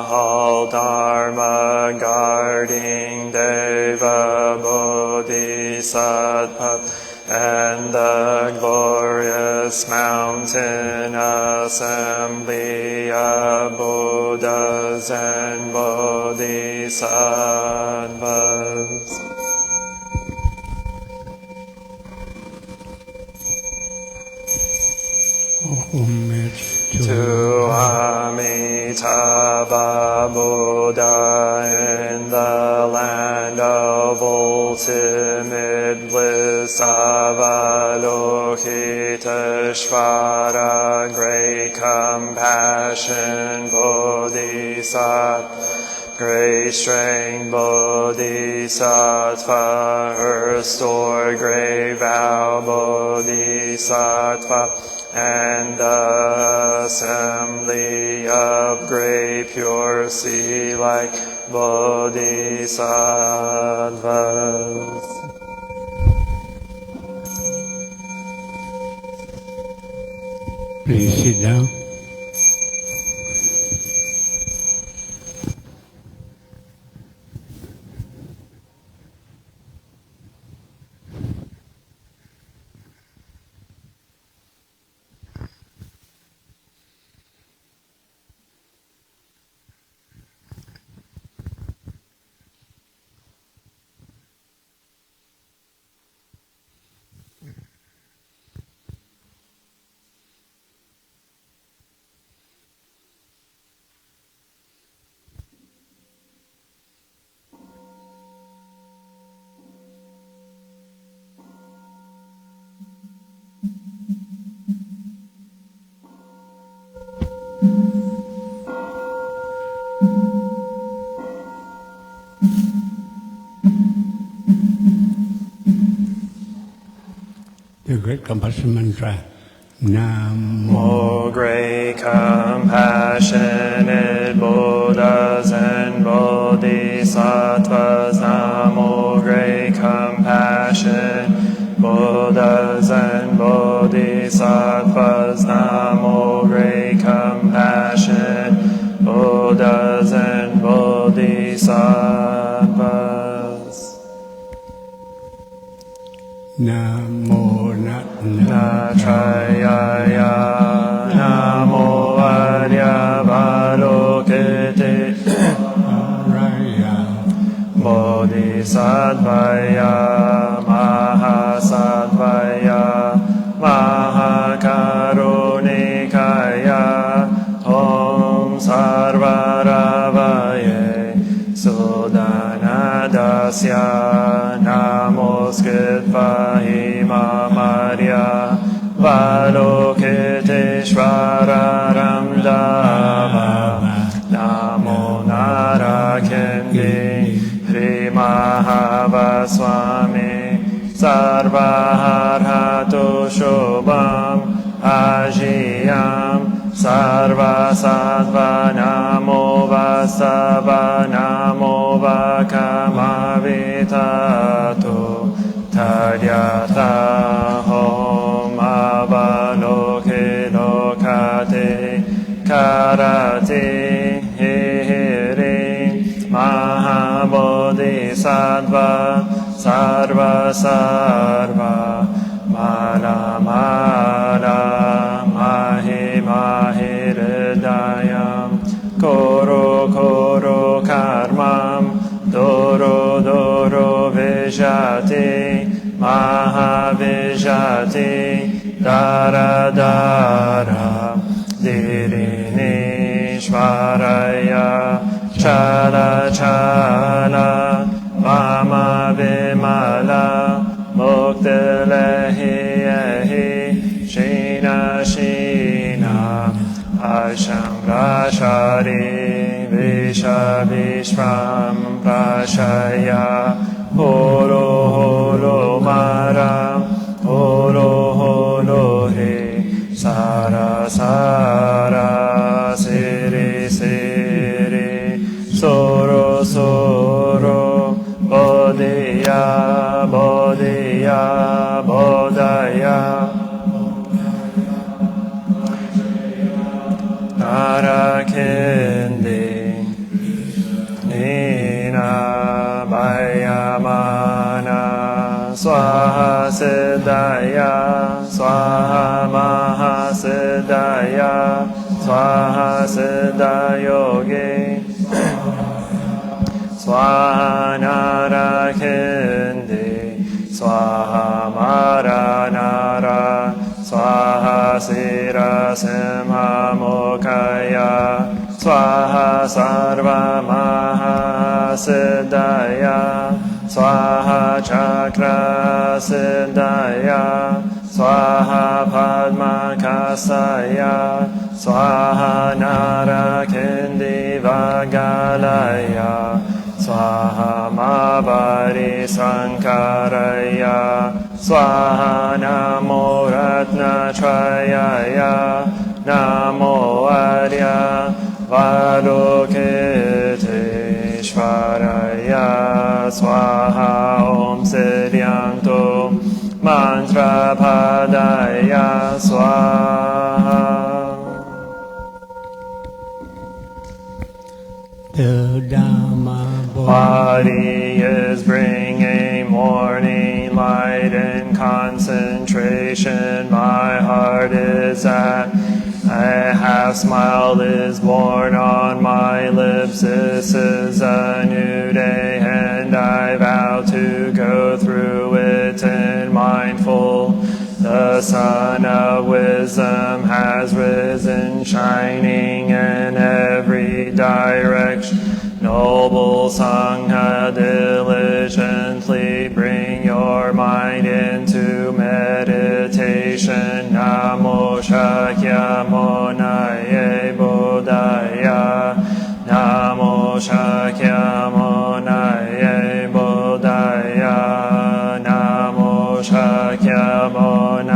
all Dharma guarding Deva Bodhisattva, and the glorious mountain assembly of Buddhas and Bodhisattvas. homage To Amitabha Buddha in the land of ultimate bliss, Avalokiteshvara, great compassion, Bodhisattva, great strength, Bodhisattva, restored great vow, Bodhisattva, and the assembly of great pure sea like Bodhisattvas. Please sit down. The great compassion mantra. Namo. O great compassionate Buddhas and Bodhisattvas, Namo great compassion Buddhas and Bodhisattvas, Namo great compassion Buddhas and Bodhisattvas. Namo Natrayaya, Namo Aryavalokite, Bodhisattvaya, Mahasattvaya, Mahakarunikaya, Om Sarvaravaye, Sudanadasya, Namoskritva Himamarya, Valokiteshvara Ramdava, Namo Narakendi, Hrimaha sarva-harhato shobham ajiyam sarva-sattva namo vastava namo vakamavitato tadyata hom avaloke lokate karate hiri mahabodhisattva sarva sarva mala mala mahi mahi hridayam koro koro karmam doro doro vijati maha vijati dara dara dirinishvaraya chala chala vama vimala muktilehi ehi shina shina asham rashari visha vishvam prashaya holo holo mara holo holo he sara sara siri siri soro soro bodhiya bodhiya bodhaya narakindi nina bayamana swaha siddhaya swaha mahasiddhaya swaha siddhayogi swaha narakindi swaha maranara swaha sira simha mukaya swaha sarva mahasiddhaya swaha chakra siddhaya swaha padma kasaya swaha narakindi vagalaya swaha mavari sankaraya swaha namo ratna trayaya namo arya valokiteshvaraya swaha om siddhyanto mantra padaya swaha. The Dhamma Body is bringing morning light and concentration. My heart is at a half smile is born on my lips. This is a new day and I vow to go through it in mindful. The sun of wisdom has risen, shining in every direction. Noble Sangha, diligently bring your mind into meditation. Namo Shakyamuni Buddhaya. Namo Shakyamuni Buddhaya. Namo Shakyamuni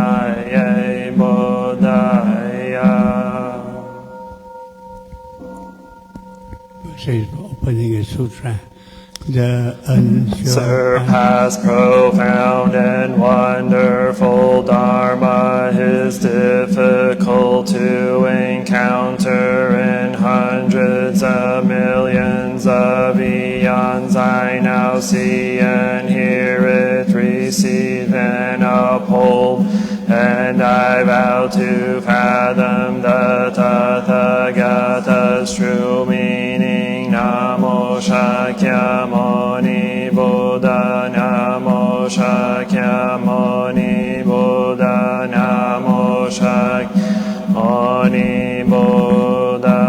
Buddhaya. says opening a sutra, the unsure surpass profound and wonderful Dharma is difficult to encounter in hundreds of millions of eons. I now see and hear it, receive and uphold, and I vow to fathom the Tathagata's true meaning. Namo Shakyamuni Buddha, Namo Shakyamuni Buddha, Namo Shakyamuni Buddha.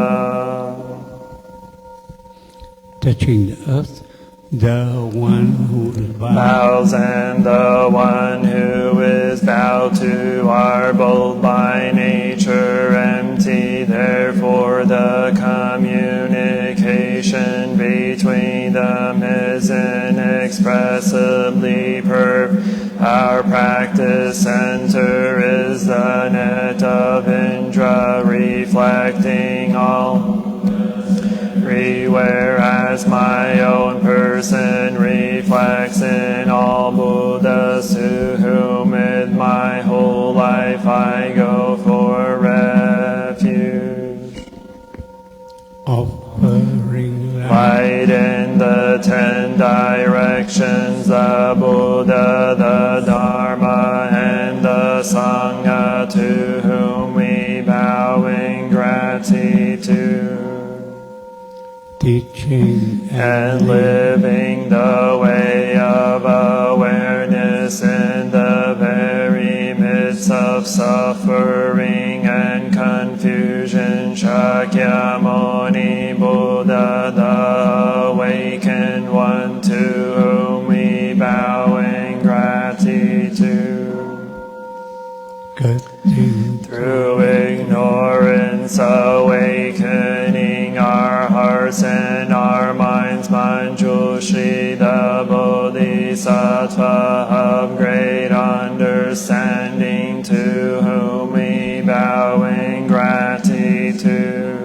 touching the earth, the one who is Bows and the one who is bowed to are both by nature empty. Therefore the communication between them is inexpressible. inexpressibly perfect. Our practice center is the net of Indra, reflecting all everywhere, as my own person reflects in all Buddhas, to whom in my whole life I go for refuge. Offering Light in the 10 directions, the Buddha, the Dharma, and the Sangha, to whom we bow in gratitude. teaching And living the way of awareness in the very midst of suffering and confusion, Shakyamuni Buddha, the awakened one, to whom we bow in gratitude. good things Through ignorance awakening our hearts and our minds, Manjushri, the Bodhisattva of great understanding, to whom we bow in gratitude.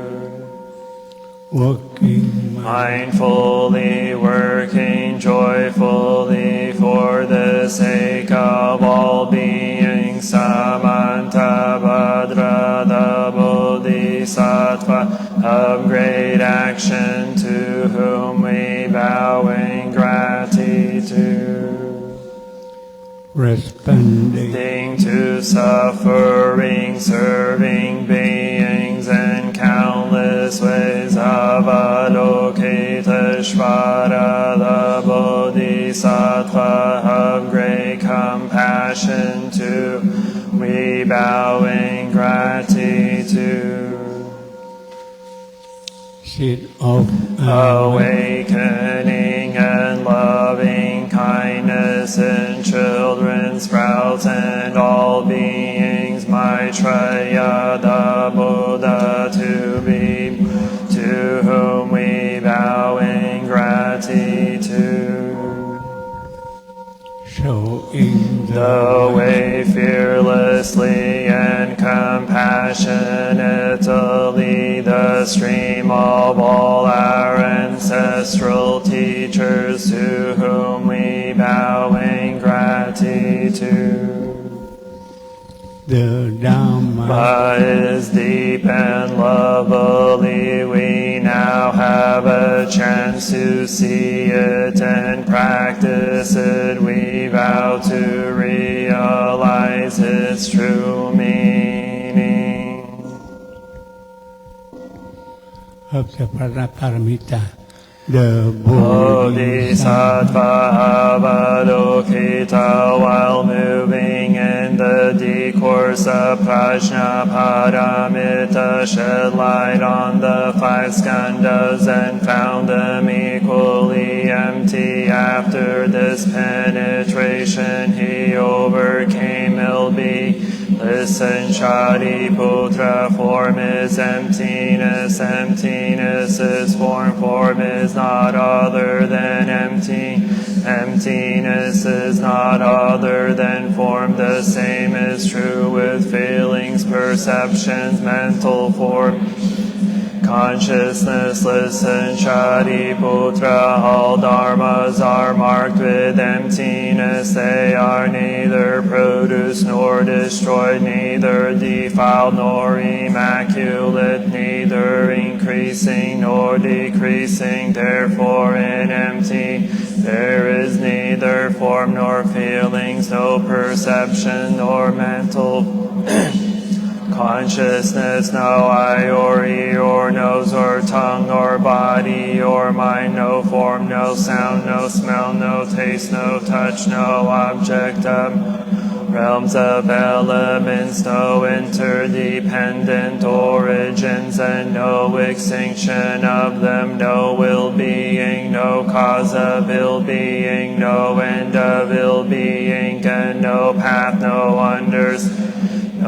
working Mindfully working joyfully for the sake of all beings, Samantabhadra, the Bodhisattva of great action, to whom we bow in gratitude. responding To suffering, serving beings in countless ways, Avalokiteshvara, the Bodhisattva of great compassion, to we bow in gratitude. seed of Awakening and loving kindness in children, sprouts, and all beings, Maitreya, the Buddha, to whom we bow in gratitude. showing The way fearlessly and compassionately, the stream of all our ancestral teachers, to whom we bow in gratitude. the Dhamma Is deep and lovely, we now have a chance to see it and practice it. We vow to realize its true meaning. of the Paramita, the Bodhisattva Avalokita, while moving in the discourse of Prajna Paramita, shed light on the 5 skandhas and found them equally empty. After this penetration, he overcame ill-being. Listen, Shariputra, form is emptiness, emptiness is form, form is not other than empty, emptiness is not other than form. The same is true with feelings, perceptions, mental form, consciousness. Listen, Shariputra, all dharmas are marked with emptiness. They are neither produced nor destroyed, neither defiled nor immaculate, neither increasing nor decreasing. Therefore, in empty there is neither form nor feelings, no perception nor mental consciousness, no eye or ear or nose or tongue or body or mind, no form, no sound, no smell, no taste, no touch, no object of realms of elements, no interdependent origins and no extinction of them, no ill-being, no cause of ill-being, no end of ill-being, and no path, no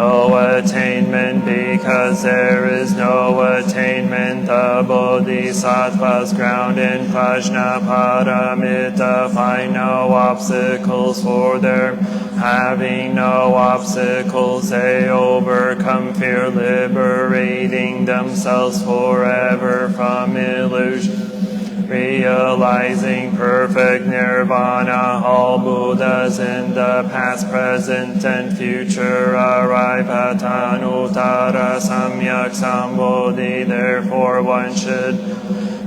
no attainment, because there is no attainment. The Bodhisattvas ground in Prajnaparamita find no obstacles for their having no obstacles. They overcome fear, liberating themselves forever from illusion, realizing perfect nirvana. All Buddhas in the past, present, and future arrive at Anuttara Samyak Sambodhi. Therefore one should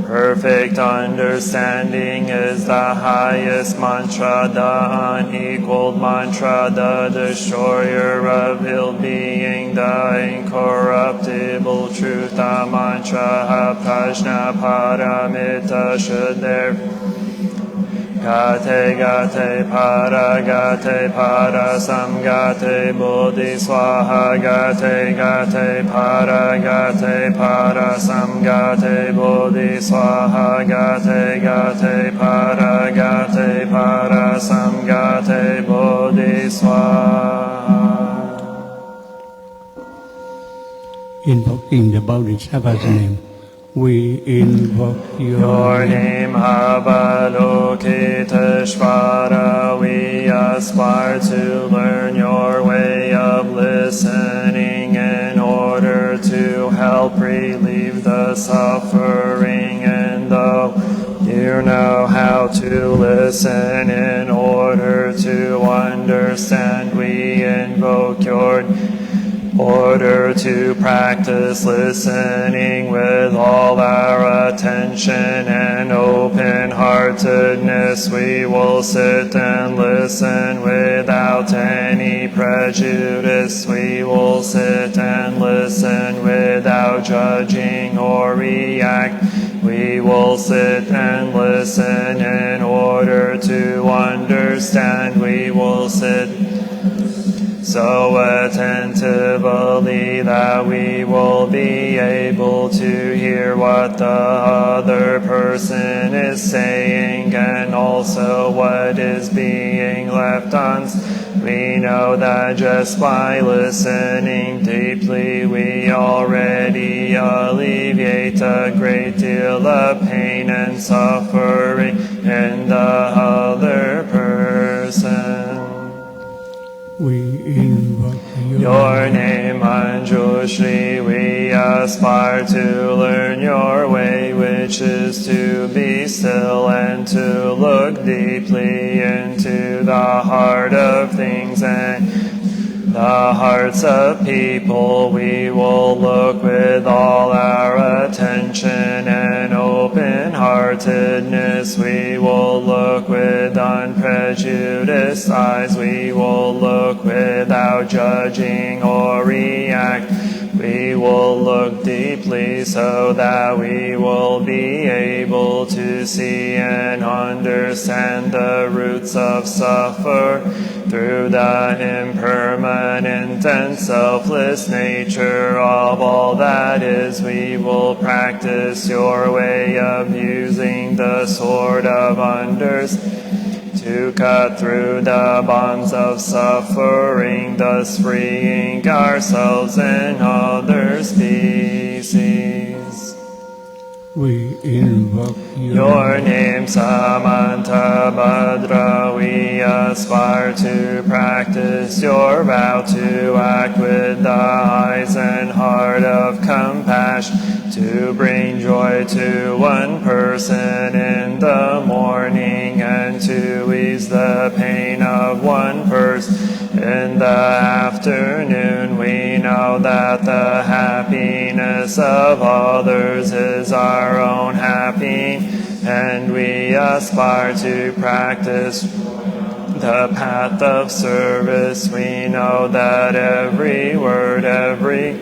perfect understanding is the highest mantra, the unequaled mantra, the destroyer of ill being, the incorruptible truth. The mantra Prajnaparamita should therefore Gate gate para samgate bodhi swaha. Gate gate para samgate bodhi swaha. Gate gate para samgate bodhi swaha. Invoking the Bodhisattva's name, we invoke Your name, Avalokiteshvara. We aspire to learn your way of listening in order to help relieve the suffering. And though you know how to listen in order to understand, we invoke your order to practice listening with all our attention and open-heartedness. We will sit and listen without any prejudice. We will sit and listen without judging or react. We will sit and listen in order to understand. We will sit so attentively that we will be able to hear what the other person is saying and also what is being left unsaid. We know that just by listening deeply, we already alleviate a great deal of pain and suffering in the other person. We invoke your name, Manjushri. We aspire to learn your way, which is to be still and to look deeply into the heart of things and the hearts of people. We will look with all our attention and open-heartedness. We will look with unprejudiced eyes. We will look without judging or react. We will look deeply so that we will be able to see and understand the roots of suffering through the impermanent and selfless nature of all that is. We will practice your way of using the sword of understanding to cut through the bonds of suffering, thus freeing ourselves and other species. We invoke your name, Samantabhadra. We aspire to practice your vow to act with the eyes and heart of compassion, to bring joy to one person in the morning and to ease the pain of one person in the afternoon. We know that the happiness of others is our own happiness, and we aspire to practice the path of service. We know that every word, every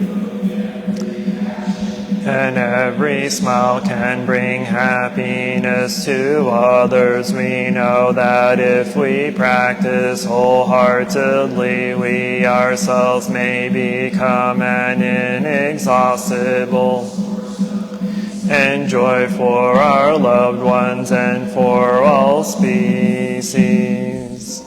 smile can bring happiness to others. We know that if we practice wholeheartedly, we ourselves may become an inexhaustible and joy for our loved ones and for all species.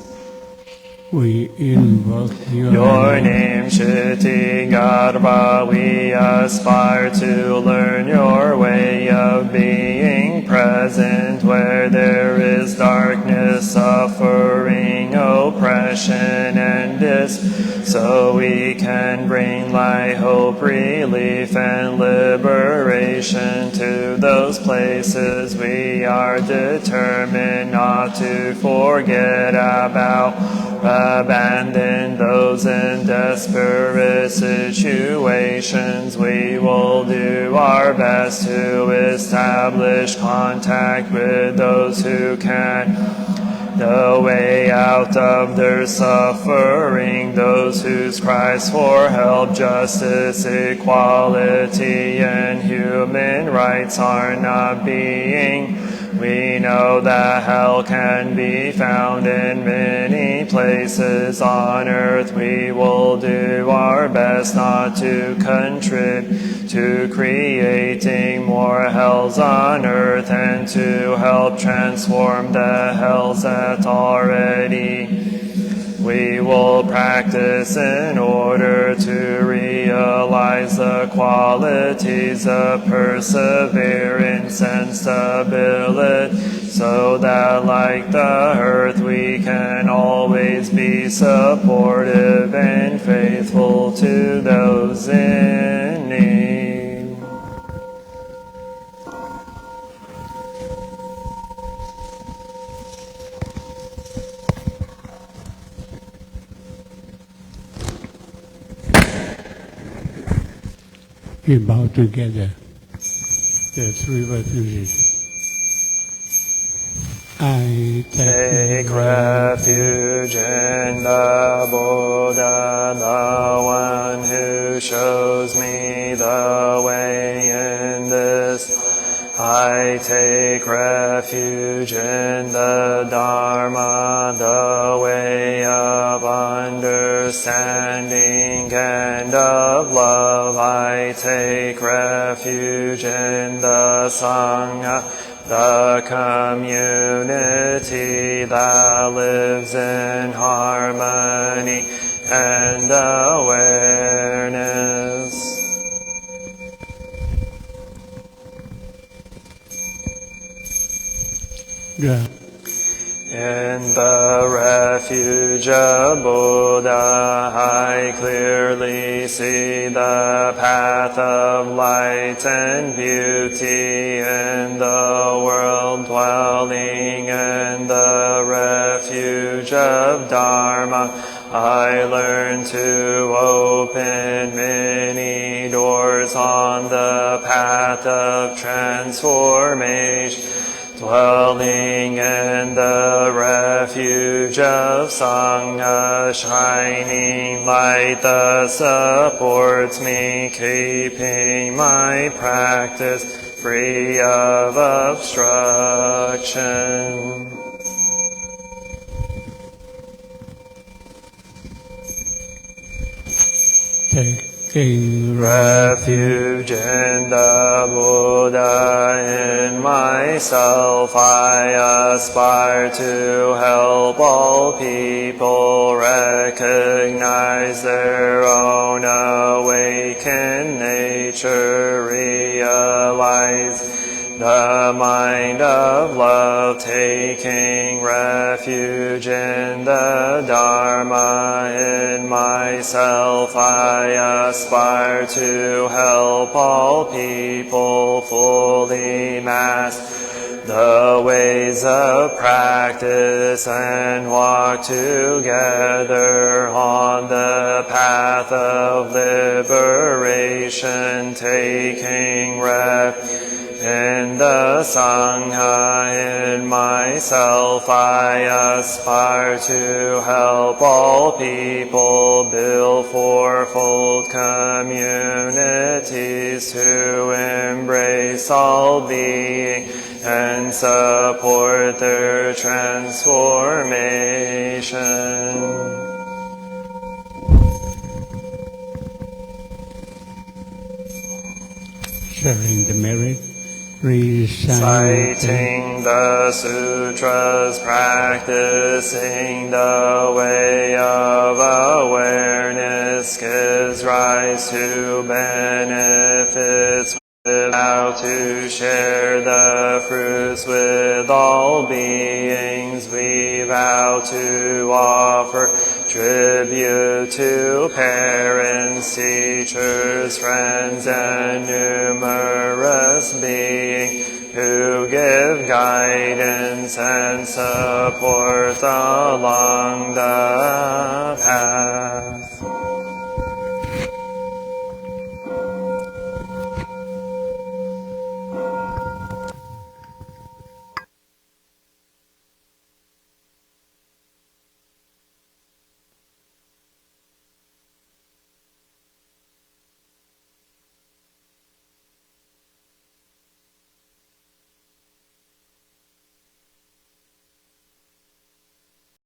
we invoke Your name, Shittigarbha, we aspire to learn your way of being present where there is darkness, suffering, oppression, and so we can bring light, hope, relief, and liberation to those places we are determined not to forget about. Abandon those in desperate situations. We will do our best to establish contact with those who can. The way out of their suffering, those whose cries for help, justice, equality, and human rights are not being. We know that hell can be found in many places on earth. We will do our best not to contribute to creating more hells on earth and to help transform the hells that already we will practice in order to realize the qualities of perseverance and stability, so that like the earth we can always be supportive and faithful to those in need. We bow together, the three refugees. I take refuge in the Buddha, the one who shows me the way in this. I take refuge in the Dharma, the way of understanding and of love. I take refuge in the Sangha, the community that lives in harmony and awareness. Yeah. In the refuge of Buddha, I clearly see the path of light and beauty. In the world dwelling in the refuge of Dharma, I learn to open many doors on the path of transformation. Dwelling in the refuge of Sangha, shining light that supports me, keeping my practice free of obstruction. Taking refuge in the Buddha, in myself I aspire to help all people recognize their own awakened nature, realize the mind of love, taking refuge in the Dharma. In myself I aspire to help all people fully master the ways of practice and walk together on the path of liberation, taking refuge in the Sangha. In myself I aspire to help all people build fourfold communities to embrace all being and support their transformation. Sharing the merit, reciting the sutras, practicing the way of rise to benefits. We vow to share the fruits with all beings. We vow to offer tribute to parents, teachers, friends, and numerous beings who give guidance and support along the